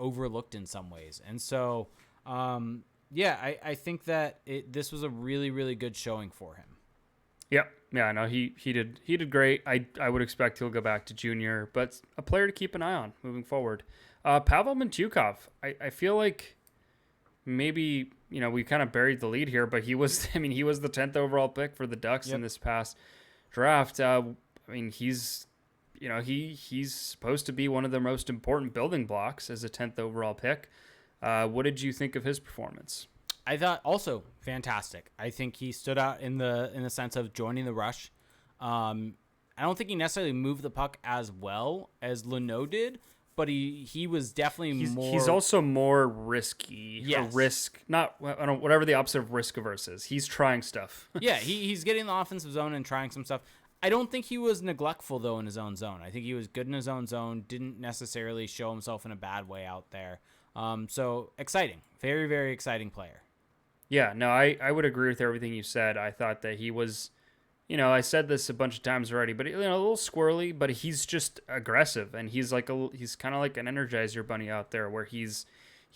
overlooked in some ways. And so, I think that this was a really, really good showing for him. Yep. Yeah, no, he did great. I would expect he'll go back to junior, but a player to keep an eye on moving forward. Pavel Mintyukov, I feel like maybe, we kind of buried the lead here, but he was the 10th overall pick for the Ducks in this past draft. He's supposed to be one of the most important building blocks as a 10th overall pick. What did you think of his performance? I thought also fantastic. I think he stood out in the sense of joining the rush. I don't think he necessarily moved the puck as well as Luneau did, but he was definitely more. He's also more risky. Yes. Whatever the opposite of risk averse is. He's trying stuff. Yeah, he's getting the offensive zone and trying some stuff. I don't think he was neglectful though in his own zone. I think he was good in his own zone. Didn't necessarily show himself in a bad way out there. So exciting, very, very exciting player. Yeah, no, I would agree with everything you said. I thought that he was, I said this a bunch of times already, but a little squirrely, but he's just aggressive, and he's kind of like an Energizer bunny out there, where he's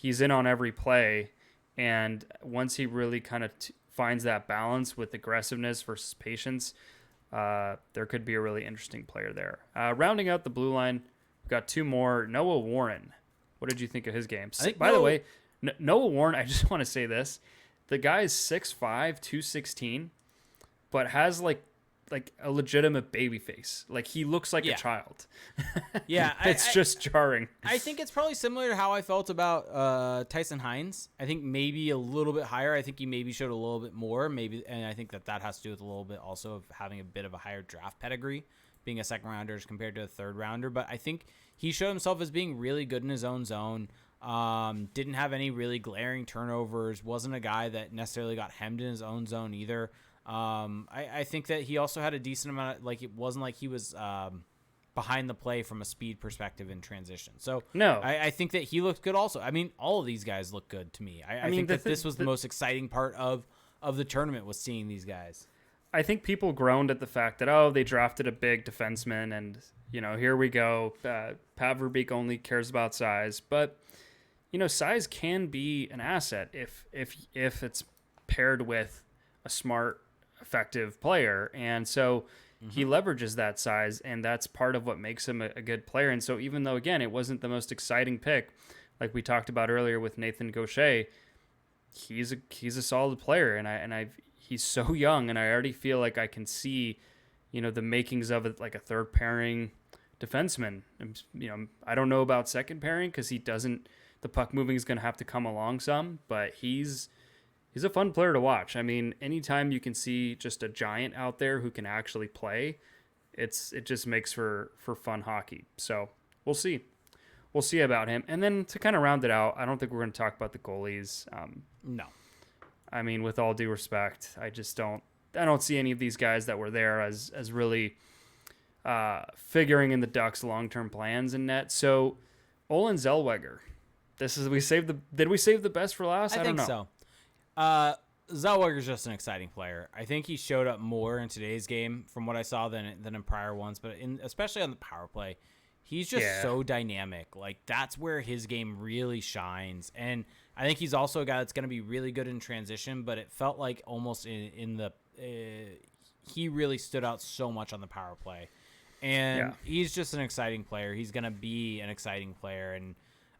in on every play, and once he really kind of finds that balance with aggressiveness versus patience, there could be a really interesting player there. Rounding out the blue line, we've got two more. Noah Warren. What did you think of his game? By the way, Noah Warren, I just want to say this. the guy's 6'5", 216, but has like a legitimate baby face. Like he looks like a child. Yeah, it's just jarring. I think it's probably similar to how I felt about Tyson Hines. I think maybe a little bit higher. I think he maybe showed a little bit more, maybe, and I think that has to do with a little bit also of having a bit of a higher draft pedigree, being a second rounder as compared to a third rounder. But I think he showed himself as being really good in his own zone. Didn't have any really glaring turnovers. Wasn't a guy that necessarily got hemmed in his own zone either. I think that he also had a decent amount of, like, it wasn't like he was behind the play from a speed perspective in transition. So no, I think that he looked good also. I mean, all of these guys look good to me. I think that this was the most exciting part of the tournament, was seeing these guys. I think people groaned at the fact that, oh, they drafted a big defenseman and, you know, here we go. Pat Verbeek only cares about size. But, you know, size can be an asset if it's paired with a smart, effective player. And so he leverages that size, and that's part of what makes him a good player. And so even though, again, it wasn't the most exciting pick, like we talked about earlier with Nathan Gaucher, he's a solid player, and he's so young, and I already feel like I can see, you know, the makings of it, like a third pairing defenseman. You know, I don't know about second pairing because the puck moving is going to have to come along some, but he's a fun player to watch. I mean, anytime you can see just a giant out there who can actually play, it just makes for fun hockey. So we'll see. We'll see about him. And then to kind of round it out, I don't think we're going to talk about the goalies. No. I mean, with all due respect, I don't see any of these guys that were there as really figuring in the Ducks' long-term plans in net. So Olen Zellweger, did we save the best for last? I don't know. I think so. Zellweger's just an exciting player. I think he showed up more in today's game from what I saw than in prior ones, but especially on the power play, he's just so dynamic. Like, that's where his game really shines. And I think he's also a guy that's going to be really good in transition, but it felt like almost he really stood out so much on the power play. And he's just an exciting player. He's going to be an exciting player, and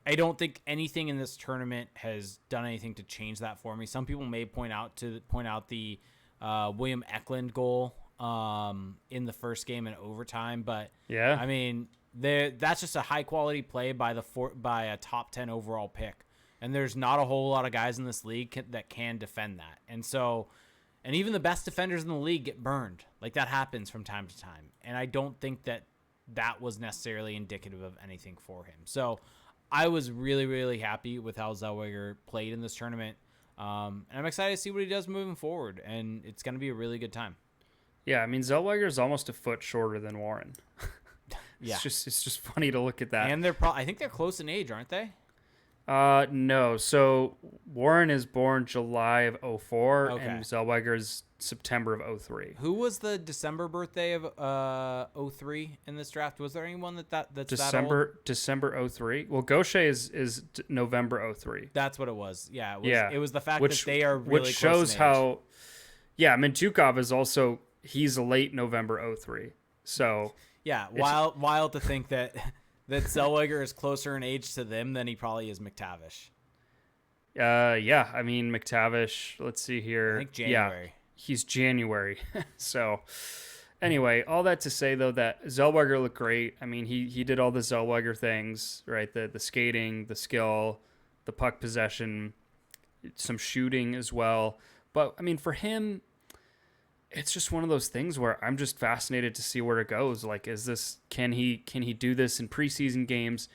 I don't think anything in this tournament has done anything to change that for me. Some people may point out the William Eklund goal in the first game in overtime, but I mean, that's just a high quality play by a top 10 overall pick, and there's not a whole lot of guys in this league that can defend that. And even the best defenders in the league get burned. Like, that happens from time to time, and I don't think that was necessarily indicative of anything for him. So I was really, really happy with how Zellweger played in this tournament. And I'm excited to see what he does moving forward, and it's going to be a really good time. Yeah, I mean, Zellweger is almost a foot shorter than Warren. It's just funny to look at that. And I think they're close in age, aren't they? No. So Warren is born July of 2004, and Zellweger is September of 2003. Who was the December birthday of 2003 in this draft? Was there anyone that's December that old? December 2003? Well, Gaucher is November 2003. That's what it was. Yeah, it was the fact that they are really which close shows in age. how. Yeah, Mintyukov is also, he's late November 2003. So yeah, wild to think that Zellweger is closer in age to them than he probably is McTavish. Yeah, I mean, McTavish, let's see here. I think January. Yeah, he's January. So anyway, all that to say, though, that Zellweger looked great. I mean, he did all the Zellweger things, right? The skating, the skill, the puck possession, some shooting as well. But, I mean, for him, it's just one of those things where I'm just fascinated to see where it goes. Like, can he do this in preseason games?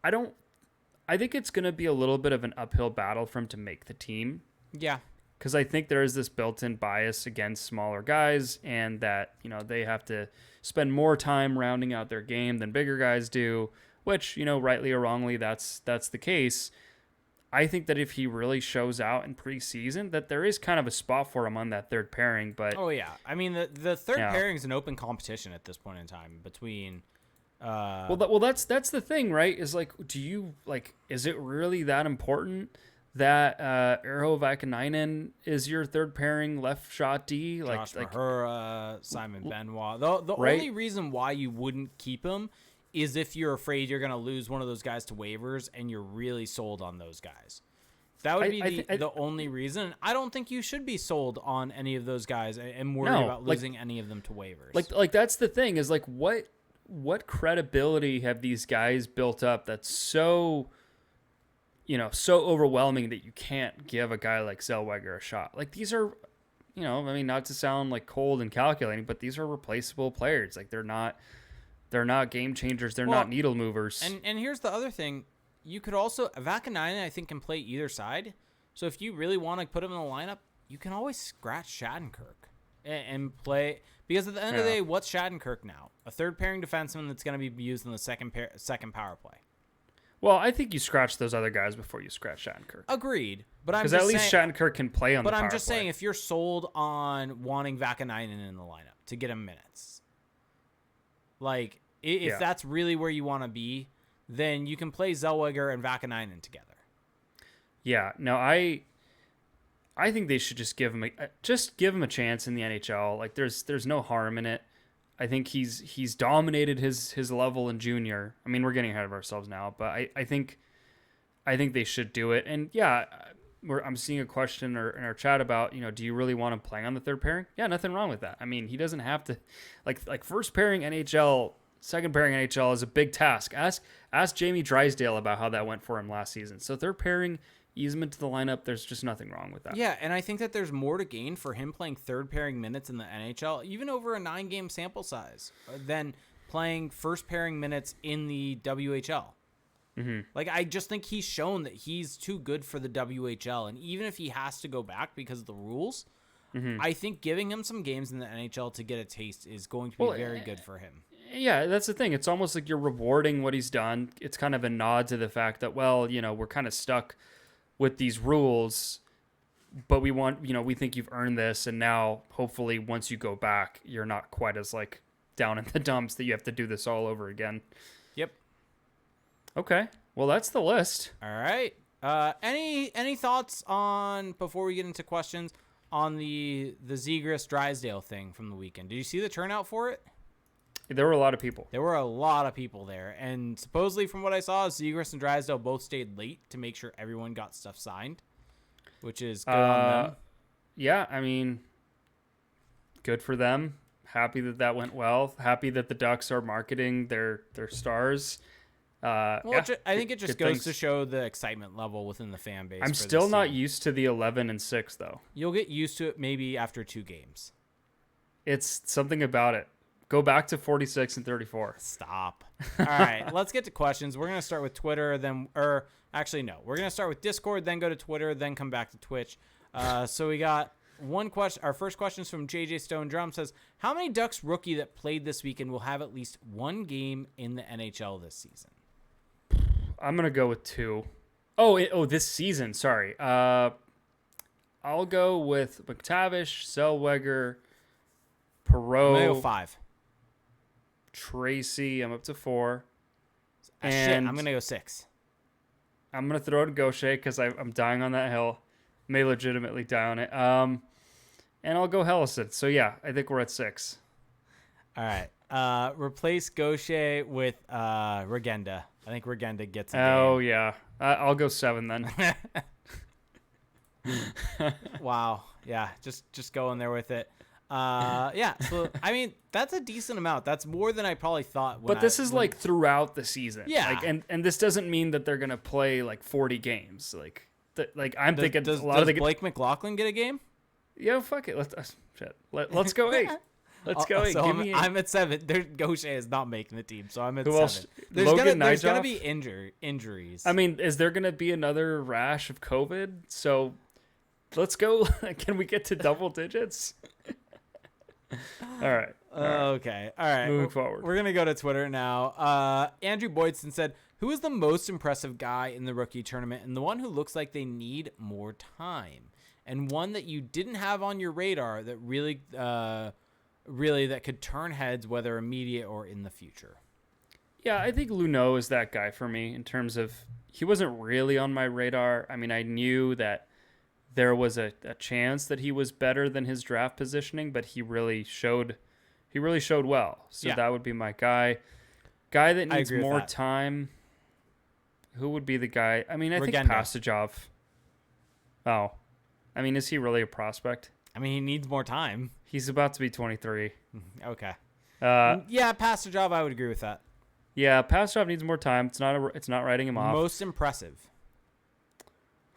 I think it's going to be a little bit of an uphill battle for him to make the team. Yeah. Because I think there is this built-in bias against smaller guys, and that, you know, they have to spend more time rounding out their game than bigger guys do, which, you know, rightly or wrongly, that's the case. I think that if he really shows out in preseason, that there is kind of a spot for him on that third pairing. But oh yeah, I mean the third pairing is an open competition at this point in time between. Well, that's the thing, right? Is like, is it really that important that Urho Vakanainen is your third pairing left shot D? Josh Mahura, Simon Benoit. The only reason why you wouldn't keep him is if you're afraid you're going to lose one of those guys to waivers and you're really sold on those guys. That would be the only reason. I don't think you should be sold on any of those guys and worry about losing any of them to waivers. Like that's the thing is like what credibility have these guys built up that's so so overwhelming that you can't give a guy like Zellweger a shot? Like these are, I mean, not to sound like cold and calculating, but these are replaceable players. Like they're not game changers. They're not needle movers. And here's the other thing. You could also, Vakanainen, I think, can play either side. So if you really want to put him in the lineup, you can always scratch Shattenkirk and play. Because at the end of the day, what's Shattenkirk now? A third pairing defenseman that's going to be used in the second power play. Well, I think you scratch those other guys before you scratch Shattenkirk. Agreed. But I'm because at least Shattenkirk can play on the power play. But I'm just saying, if you're sold on wanting Vakanainen in the lineup to get him minutes, like if that's really where you want to be, then you can play Zellweger and Vakanainen together. Yeah, no, I think they should just give him a chance in the NHL. Like there's no harm in it. I think he's dominated his level in junior. I mean, we're getting ahead of ourselves now, but I think they should do it. And yeah, I'm seeing a question in our chat about, do you really want him playing on the third pairing? Yeah, nothing wrong with that. I mean, he doesn't have to like first pairing NHL. Second pairing NHL is a big task. Ask Jamie Drysdale about how that went for him last season. So third pairing, ease him into the lineup. There's just nothing wrong with that. Yeah, and I think that there's more to gain for him playing third pairing minutes in the NHL, even over a 9-game sample size, than playing first pairing minutes in the WHL. Mm-hmm. Like, I just think he's shown that he's too good for the WHL. And even if he has to go back because of the rules, I think giving him some games in the NHL to get a taste is going to be very good for him. Yeah, that's the thing. It's almost like you're rewarding what he's done. It's kind of a nod to the fact that, we're kind of stuck with these rules, but we think you've earned this. And now hopefully once you go back, you're not quite as like down in the dumps that you have to do this all over again. Yep. Okay. Well, that's the list. All right. Any thoughts on, before we get into questions, on the Zegras Drysdale thing from the weekend? Did you see the turnout for it? There were a lot of people. There were a lot of people there. And supposedly from what I saw, Zegras and Drysdale both stayed late to make sure everyone got stuff signed, which is good on them. Yeah, I mean, good for them. Happy that went well. Happy that the Ducks are marketing their stars. I think it just goes to show the excitement level within the fan base. I'm still not used to the 11-6, though. You'll get used to it maybe after 2 games. It's something about it. Go back to 46 and 34. Stop. All right, let's get to questions. We're going to start with Twitter, we're going to start with Discord, then go to Twitter, then come back to Twitch. So we got one question. Our first question is from JJ Stone Drum. Says, how many Ducks rookie that played this weekend will have at least one game in the NHL this season? I'm going to go with 2. This season. Sorry. I'll go with McTavish, Zellweger, Perreault. I'm going to go 5. Tracy, I'm up to 4. I'm going to go 6. I'm going to throw it to Gaucher because I'm dying on that hill. May legitimately die on it. And I'll go Helleson. So, yeah, I think we're at 6. All right. Replace Gaucher with Regenda. I think Regenda gets a game. Oh, yeah. I'll go 7 then. Wow. Yeah, just go in there with it. Yeah, so I mean that's a decent amount. That's more than I probably thought. But this is like throughout the season. Yeah, and this doesn't mean that they're gonna play like 40 games. I'm thinking does Blake McLaughlin get a game? Yeah, fuck it. Let's go 8. Let's go 8. So Give me 8. I'm at 7. Gaucher is not making the team, so I'm at 7. Else? There's gonna be injuries. I mean, is there gonna be another rash of COVID? So let's go. Can we get to double digits? All right. Okay. All right. Moving forward. We're going to go to Twitter now. Andrew Boydson said, who is the most impressive guy in the rookie tournament and the one who looks like they need more time? And one that you didn't have on your radar that really that could turn heads, whether immediate or in the future? Yeah, I think Luneau is that guy for me in terms of he wasn't really on my radar. I mean, I knew that there was a chance that he was better than his draft positioning, but he really showed well. So that would be my guy. Guy that needs more time. Who would be the guy? I mean, I think Pastajov. Oh, I mean, is he really a prospect? I mean, he needs more time. He's about to be 23. Okay. Uh, Yeah, Pastujov, I would agree with that. yeah, Pastov needs more time. It's not writing him off. Most impressive.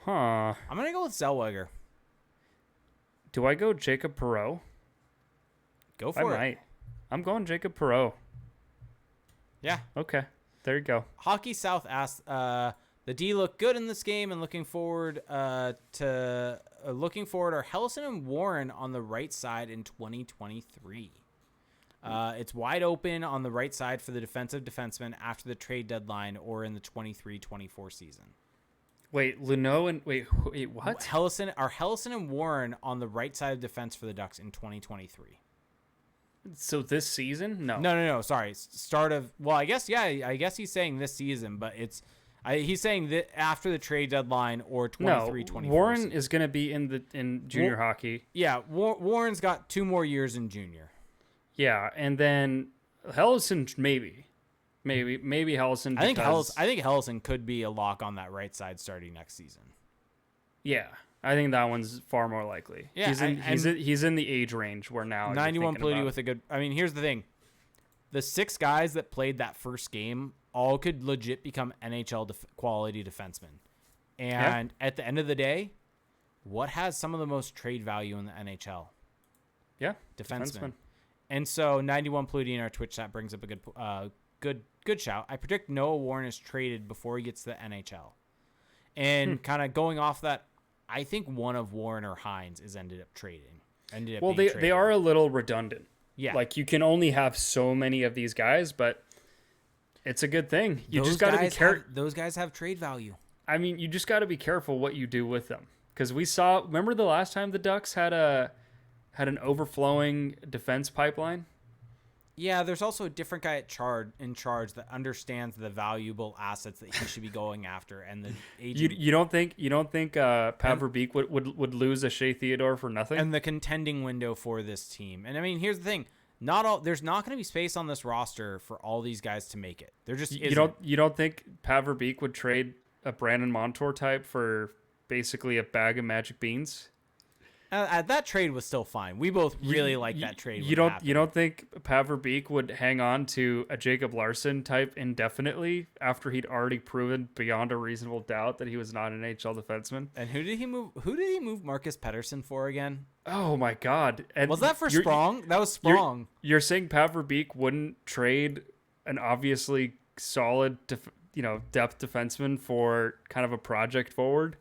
Huh. I'm going to go with Zellweger. Do I go Jacob Perreault? Go I for it. might. I'm going Jacob Perreault. Yeah. Okay. There you go. Hockey South asked, the D looked good in this game and looking forward are Hellison and Warren on the right side in 2023. It's wide open on the right side for the defensive defenseman after the trade deadline or in the 23-24 season. Wait, Luneau and wait, what? Hellison and Warren on the right side of defense for the Ducks in 2023. So this season? No. No. Sorry, start of. Well, I guess he's saying this season, but he's saying that after the trade deadline or 23-24. No, Warren is going to be in junior hockey. Yeah, Warren's got 2 more years in junior. Yeah, and then Hellison maybe Hellison. I think Hellison could be a lock on that right side starting next season. Yeah, I think that one's far more likely. Yeah, he's in the age range where now 91 Pluti with a good. I mean, here's the thing: the 6 guys that played that first game all could legit become NHL quality defensemen. And at the end of the day, what has some of the most trade value in the NHL? Yeah, defensemen. And so 91 Pluti in our Twitch chat brings up a good shout. I predict Noah Warren is traded before he gets to the NHL. And kind of going off that, I think one of Warren or Hines is ended up trading. Well, they are a little redundant. Yeah. Like you can only have so many of these guys, but it's a good thing. You just got to be careful. Those guys have trade value. I mean, you just got to be careful what you do with them. Because remember the last time the Ducks had an overflowing defense pipeline? Yeah, there's also a different guy in charge that understands the valuable assets that he should be going after, and the agent. You don't think Pat Verbeek would lose a Shea Theodore for nothing? And the contending window for this team. And I mean, here's the thing: there's not going to be space on this roster for all these guys to make it. There just you don't think Pat Verbeek would trade a Brandon Montour type for basically a bag of magic beans? That trade was still fine. We both really like that trade. You don't think Pat Verbeek would hang on to a Jacob Larson type indefinitely after he'd already proven beyond a reasonable doubt that he was not an NHL defenseman? And who did he move Marcus Pettersson for again? Oh my God! And was that for Sprong? That was Sprong. You're saying Pat Verbeek wouldn't trade an obviously solid, depth defenseman for kind of a project forward?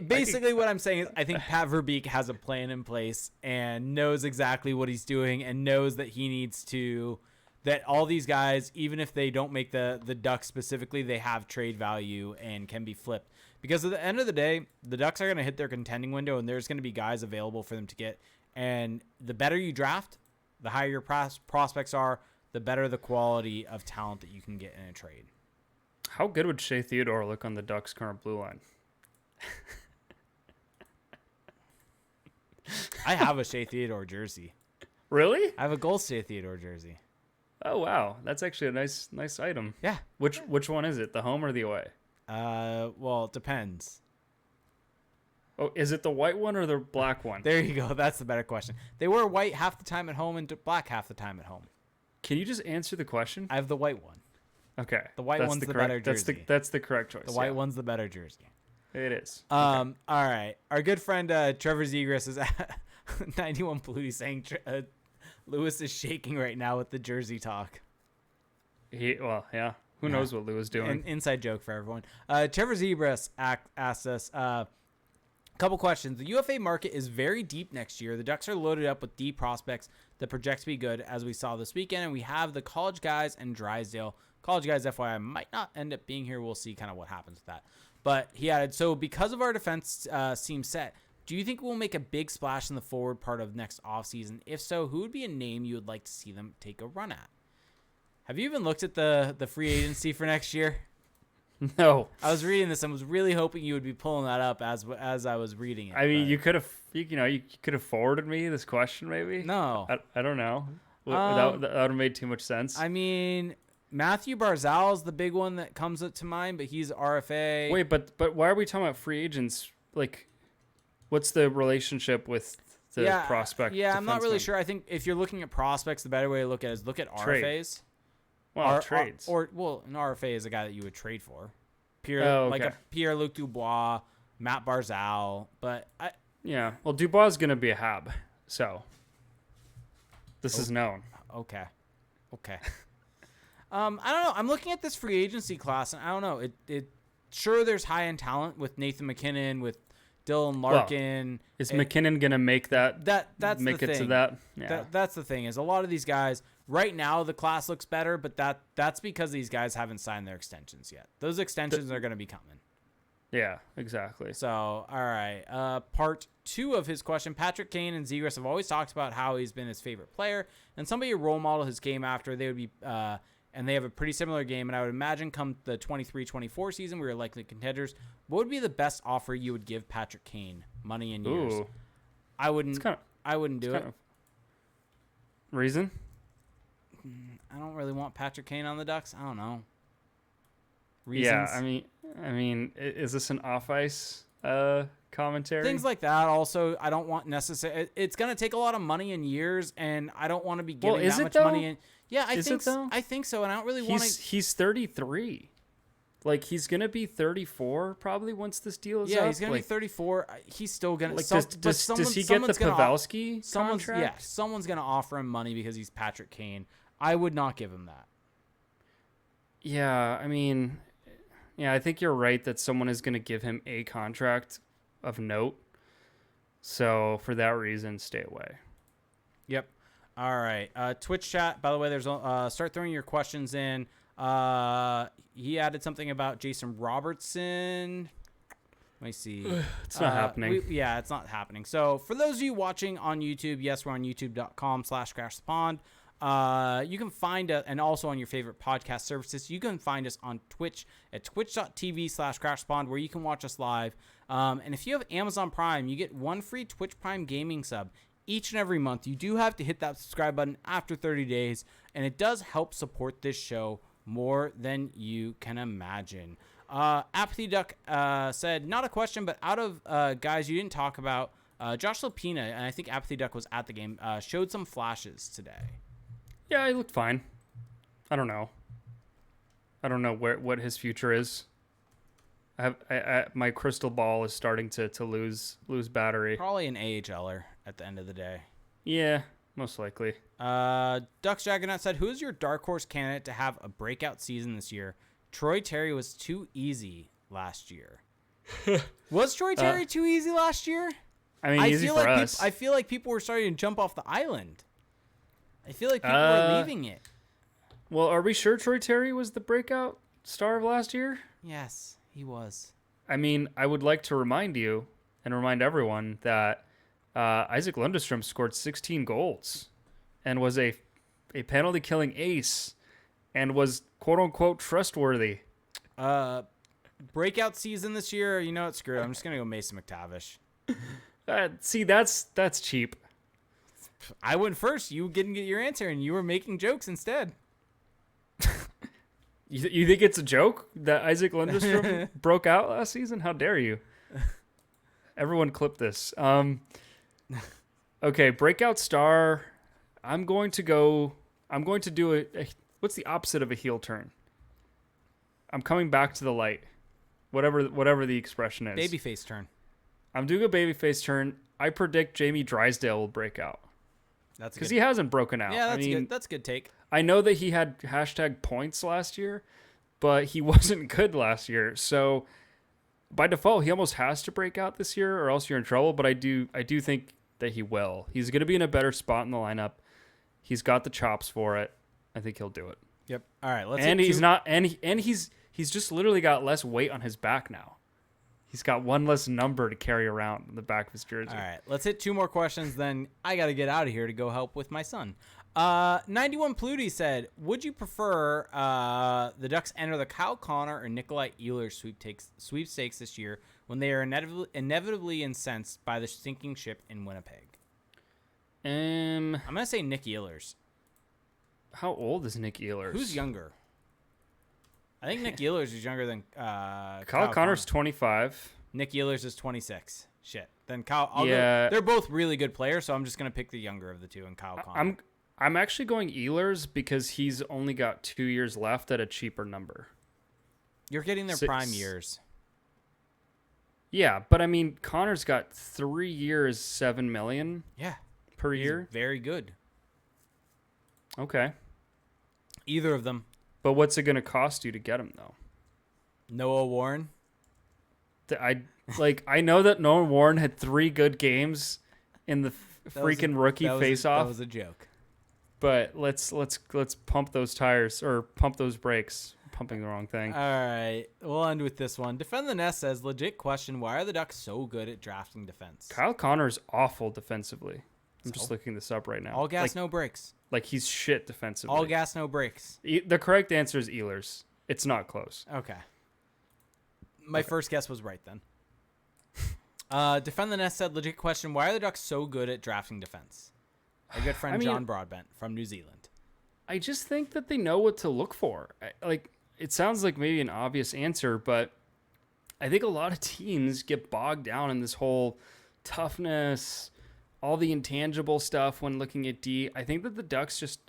Basically, what I'm saying is I think Pat Verbeek has a plan in place and knows exactly what he's doing and knows that he needs to – that all these guys, even if they don't make the Ducks specifically, they have trade value and can be flipped. Because at the end of the day, the Ducks are going to hit their contending window and there's going to be guys available for them to get. And the better you draft, the higher your prospects are, the better the quality of talent that you can get in a trade. How good would Shea Theodore look on the Ducks' current blue line? I have a Shea Theodore jersey. Really? I have a gold Shea Theodore jersey. Oh wow, that's actually a nice item. Yeah. Which one is it? The home or the away? Well, it depends. Oh, is it the white one or the black one? There you go. That's the better question. They wear white half the time at home and black half the time at home. Can you just answer the question? I have the white one. Okay. The white one's the better jersey. That's the correct choice. The white one's the better jersey. It is. All right. Our good friend Trevor Zegras is at 91 Pluti saying Lewis is shaking right now with the jersey talk. Yeah. Who knows what Lewis is doing? An inside joke for everyone. Trevor Zegras asked us a couple questions. The UFA market is very deep next year. The Ducks are loaded up with deep prospects that project to be good, as we saw this weekend. And we have the college guys and Drysdale. College guys, FYI, might not end up being here. We'll see kind of what happens with that. But he added, so because of our defense seems set, do you think we'll make a big splash in the forward part of next offseason? If so, who would be a name you would like to see them take a run at? Have you even looked at the free agency for next year? No. I was reading this and was really hoping you would be pulling that up as I was reading it. I mean, you could have forwarded me this question maybe. No. I don't know. That would have made too much sense. I mean, Matthew Barzal is the big one that comes up to mind, but he's RFA. Wait, but why are we talking about free agents? Like, what's the relationship with the prospect? Yeah, I'm not really defenseman? sure. I think if you're looking at prospects, the better way to look at it is look at Trade. RFAs. Well, trades. An RFA is a guy that you would trade for. Like a Pierre-Luc Dubois, Matt Barzal. But yeah, well, Dubois is going to be a Hab, so this is known. Okay. I don't know. I'm looking at this free agency class, and I don't know. It sure there's high-end talent with Nathan McKinnon, with Dylan Larkin. Well, is McKinnon going to make that? That's make the it thing. to that? Yeah. That's the thing is a lot of these guys right now the class looks better, but that's because these guys haven't signed their extensions yet. Those extensions are going to be coming. Yeah, exactly. So, all right. Part 2 of his question. Patrick Kane and Zegras have always talked about how he's been his favorite player, and somebody role model his game after. They would be, and they have a pretty similar game. And I would imagine come the 23-24 season, we are likely contenders. What would be the best offer you would give Patrick Kane? Money and years. Ooh. I wouldn't do it. Reason? I don't really want Patrick Kane on the Ducks. I don't know. Reasons. Yeah, I mean, is this an off-ice commentary? Things like that. Also, I don't want necessary. It's going to take a lot of money and years, and I don't want to be giving that much money. And yeah, I think so. And I don't really want to. He's 33. Like, he's going to be 34 probably once this deal is up. Yeah, he's going to be 34. He's still going to. Like, does he get the Pavelski contract? Yeah, someone's going to offer him money because he's Patrick Kane. I would not give him that. Yeah, I mean, I think you're right that someone is going to give him a contract of note. So, for that reason, stay away. Yep. All right. Twitch chat, by the way, there's start throwing your questions in. He added something about Jason Robertson. Let me see. It's not happening. It's not happening. So for those of you watching on YouTube, yes, we're on youtube.com/crashthepond. You can find us, and also on your favorite podcast services, you can find us on Twitch at twitch.tv/crashthepond, where you can watch us live. And if you have Amazon Prime, you get one free Twitch Prime gaming sub each and every month. You do have to hit that subscribe button after 30 days, and it does help support this show more than you can imagine. Apathy Duck said, not a question, but out of guys you didn't talk about, Josh Lopina, and I think Apathy Duck was at the game, showed some flashes today. Yeah, he looked fine. I don't know what his future is. My crystal ball is starting to lose battery. Probably an AHLer at the end of the day. Yeah, most likely. Ducks Jaggernaut said, who is your dark horse candidate to have a breakout season this year? Troy Terry was too easy last year. Was Troy Terry too easy last year? I mean, easy for us. I feel like people were starting to jump off the island. I feel like people were leaving it. Well, are we sure Troy Terry was the breakout star of last year? Yes, he was. I mean, I would like to remind you and remind everyone that Isaac Lundestrom scored 16 goals and was a penalty-killing ace and was quote-unquote trustworthy. Breakout season this year, you know what? Screw it. I'm just going to go Mason McTavish. See, that's cheap. I went first. You didn't get your answer, and you were making jokes instead. You think it's a joke that Isaac Lundestrom broke out last season? How dare you? Everyone clip this. Okay, breakout star. I'm going to do what's the opposite of a heel turn? I'm coming back to the light. Whatever the expression is. Babyface turn. I'm doing a babyface turn. I predict Jamie Drysdale will break out. That's because he hasn't broken out. Yeah, that's good. That's a good take. I know that he had #points last year, but he wasn't good last year. So by default, he almost has to break out this year, or else you're in trouble. But I do think that he will. He's going to be in a better spot in the lineup. He's got the chops for it. I think he'll do it. Yep. All right. He's just literally got less weight on his back now. He's got one less number to carry around in the back of his jersey. All right, let's hit 2 more questions, then I got to get out of here to go help with my son. 91 Pluty said, would you prefer the Ducks enter the Kyle Connor or Nikolai Ehlers sweepstakes this year when they are inevitably incensed by the sinking ship in Winnipeg? I'm going to say Nick Ehlers. How old is Nick Ehlers? Who's younger? I think Nick Ehlers is younger than Kyle Connor's 25. Nick Ehlers is 26. Shit. Then Kyle. They're both really good players, so I'm just gonna pick the younger of the two, and Kyle Connor. I'm actually going Ehlers because he's only got 2 years left at a cheaper number. You're getting their prime years. Yeah, but I mean, Connor's got 3 years, $7 million. Yeah, per year. Very good. Okay. Either of them. But what's it going to cost you to get him though? Noah Warren. I know that Noah Warren had 3 good games in the freaking rookie face-off. That was a joke. But let's pump those tires or pump those brakes. Pumping the wrong thing. All right, we'll end with this one. Defend the Nest says, legit question, why are the Ducks so good at drafting defense? Kyle Connor's awful defensively. I'm just looking this up right now. All gas, no brakes. Like he's shit defensively. All gas, no brakes. The correct answer is Ehlers. It's not close. Okay. My first guess was right then. Defend the Nest said, legit question, why are the Ducks so good at drafting defense? Our good friend John Broadbent from New Zealand. I just think that they know what to look for. It sounds like maybe an obvious answer, but I think a lot of teams get bogged down in this whole toughness, all the intangible stuff when looking at D. I think that the Ducks just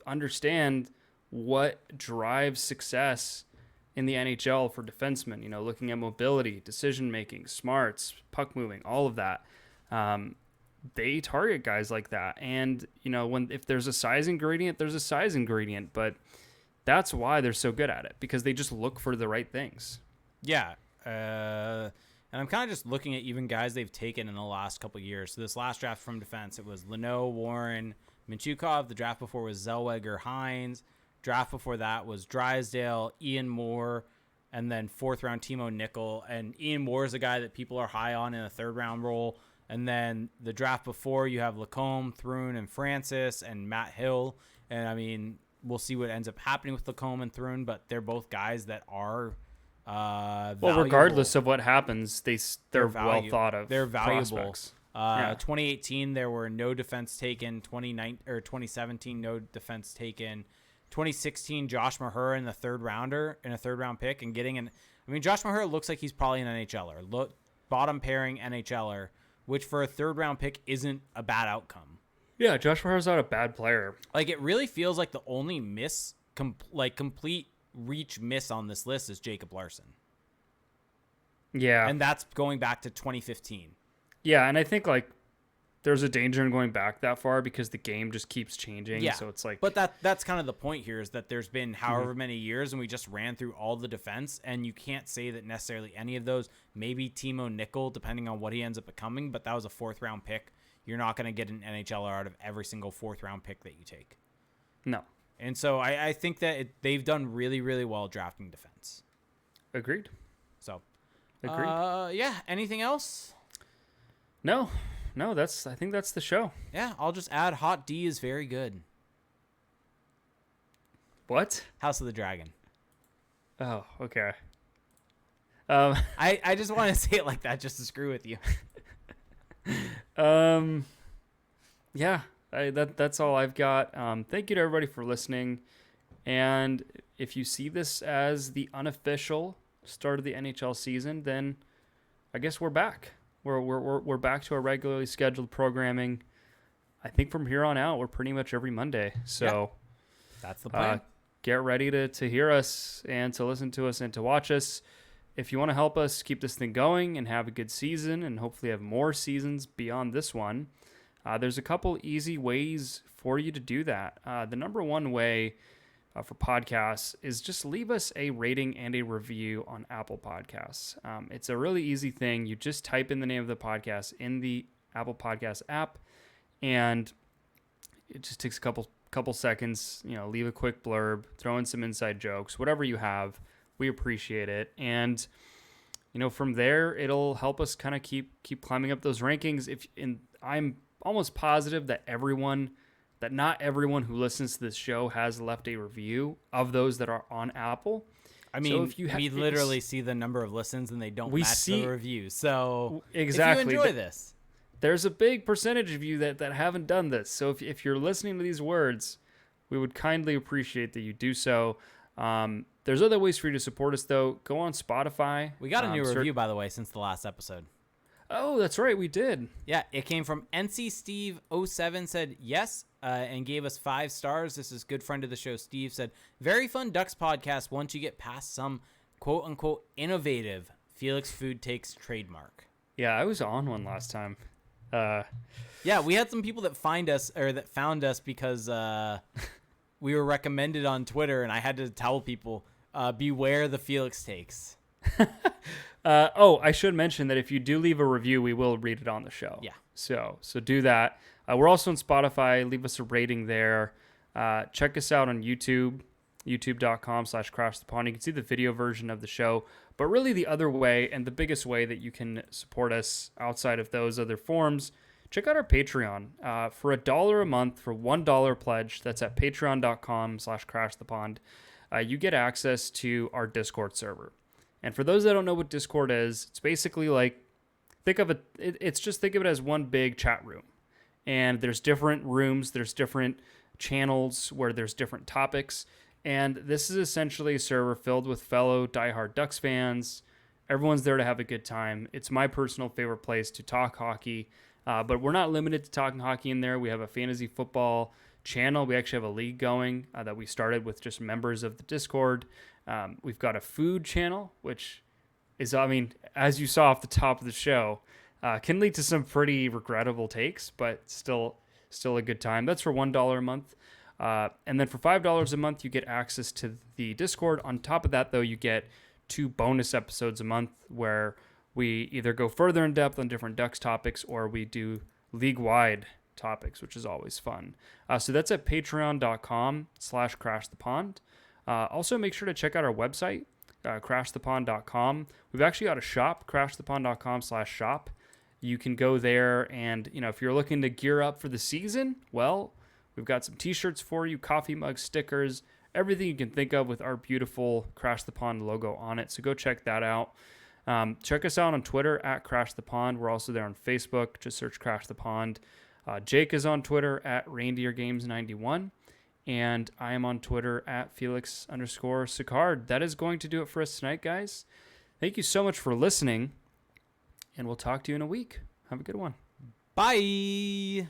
understand what drives success in the NHL for defensemen, looking at mobility, decision-making, smarts, puck moving, all of that. They target guys like that. And, if there's a size ingredient, there's a size ingredient, but that's why they're so good at it, because they just look for the right things. Yeah. And I'm kind of just looking at even guys they've taken in the last couple of years. So this last draft from defense, it was Luneau, Warren, Minchukov. The draft before was Zellweger, Hines. Draft before that was Drysdale, Ian Moore, and then 4th round Timo Nickel. And Ian Moore is a guy that people are high on in a 3rd round role. And then the draft before, you have Lacombe, Thrun, and Francis, and Matt Hill. And I mean, we'll see what ends up happening with Lacombe and Thrun, but they're both guys that are valuable. Regardless of what happens, they're well thought of. They're valuable. Prospects. 2018, there were no defense taken. 2017, no defense taken. 2016, Josh Maher in a 3rd round pick, and Josh Maher looks like he's probably an NHLer. Bottom pairing NHLer, which for a 3rd round pick isn't a bad outcome. Yeah, Josh Maher's not a bad player. It really feels like the only complete reach miss on this list is Jacob Larson. Yeah. And that's going back to 2015. Yeah, and I think there's a danger in going back that far because the game just keeps changing. Yeah. So it's but that's kind of the point here, is that there's been however many years and we just ran through all the defense, and you can't say that necessarily any of those, maybe Timo Nickel, depending on what he ends up becoming, but that was a 4th round pick. You're not going to get an NHLer out of every single 4th round pick that you take. No. And so I think that they've done really, really well drafting defense. Agreed. So, agreed. Yeah. Anything else? No, I think that's the show. Yeah. I'll just add Hot D is very good. What? House of the Dragon. Oh, okay. I just want to say it like that just to screw with you. Yeah, that's all I've got. Thank you to everybody for listening. And if you see this as the unofficial start of the NHL season, then I guess we're back. We're back to our regularly scheduled programming. I think from here on out, we're pretty much every Monday. So that's the plan. Get ready to hear us and to listen to us and to watch us. If you want to help us keep this thing going and have a good season and hopefully have more seasons beyond this one, there's a couple easy ways for you to do that. The number one way for podcasts is just leave us a rating and a review on Apple Podcasts. It's a really easy thing. You just type in the name of the podcast in the Apple Podcast app, and it just takes a couple seconds. Leave a quick blurb, throw in some inside jokes, whatever you have. We appreciate it. And, from there, it'll help us kind of keep climbing up those rankings. I'm almost positive that not everyone who listens to this show has left a review of those that are on Apple. I mean, so we literally see the number of listens and they don't match the reviews. So exactly. If you enjoy this, there's a big percentage of you that haven't done this. So if you're listening to these words, we would kindly appreciate that you do so. There's other ways for you to support us, though. Go on Spotify. We got a new review, by the way, since the last episode. Oh, that's right. We did. Yeah, it came from NC Steve 07 said yes and gave us 5 stars. This is good friend of the show, Steve, said, very fun Ducks podcast once you get past some quote-unquote innovative Felix Food Takes trademark. Yeah, I was on one last time. Yeah, we had some people that found us because we were recommended on Twitter, and I had to tell people, beware the Felix Takes. I should mention that if you do leave a review, we will read it on the show. Yeah. So do that. We're also on Spotify. Leave us a rating there. Check us out on YouTube, youtube.com/crashthepond. You can see the video version of the show. But really the other way and the biggest way that you can support us outside of those other forms, check out our Patreon. For $1 a month, for $1 pledge, that's at patreon.com/crashthepond. You get access to our Discord server. And for those that don't know what Discord is, it's basically like, think of it as one big chat room. And there's different rooms, there's different channels where there's different topics. And this is essentially a server filled with fellow diehard Ducks fans. Everyone's there to have a good time. It's my personal favorite place to talk hockey. But we're not limited to talking hockey in there. We have a fantasy football channel. We actually have a league going that we started with just members of the Discord. We've got a food channel, which is, as you saw off the top of the show, can lead to some pretty regrettable takes, but still a good time. That's for $1 a month. And then for $5 a month, you get access to the Discord. On top of that, though, you get 2 bonus episodes a month where we either go further in depth on different Ducks topics or we do league-wide topics, which is always fun. So that's at patreon.com/crashthepond. Also, make sure to check out our website, crashthepond.com. We've actually got a shop, crashthepond.com/shop. You can go there and, if you're looking to gear up for the season, well, we've got some t-shirts for you, coffee mugs, stickers, everything you can think of with our beautiful Crash the Pond logo on it. So go check that out. Check us out on Twitter at Crash the Pond. We're also there on Facebook. Just search Crash the Pond. Jake is on Twitter at ReindeerGames91. And I am on Twitter at Felix_Sicard. That is going to do it for us tonight, guys. Thank you so much for listening. And we'll talk to you in a week. Have a good one. Bye.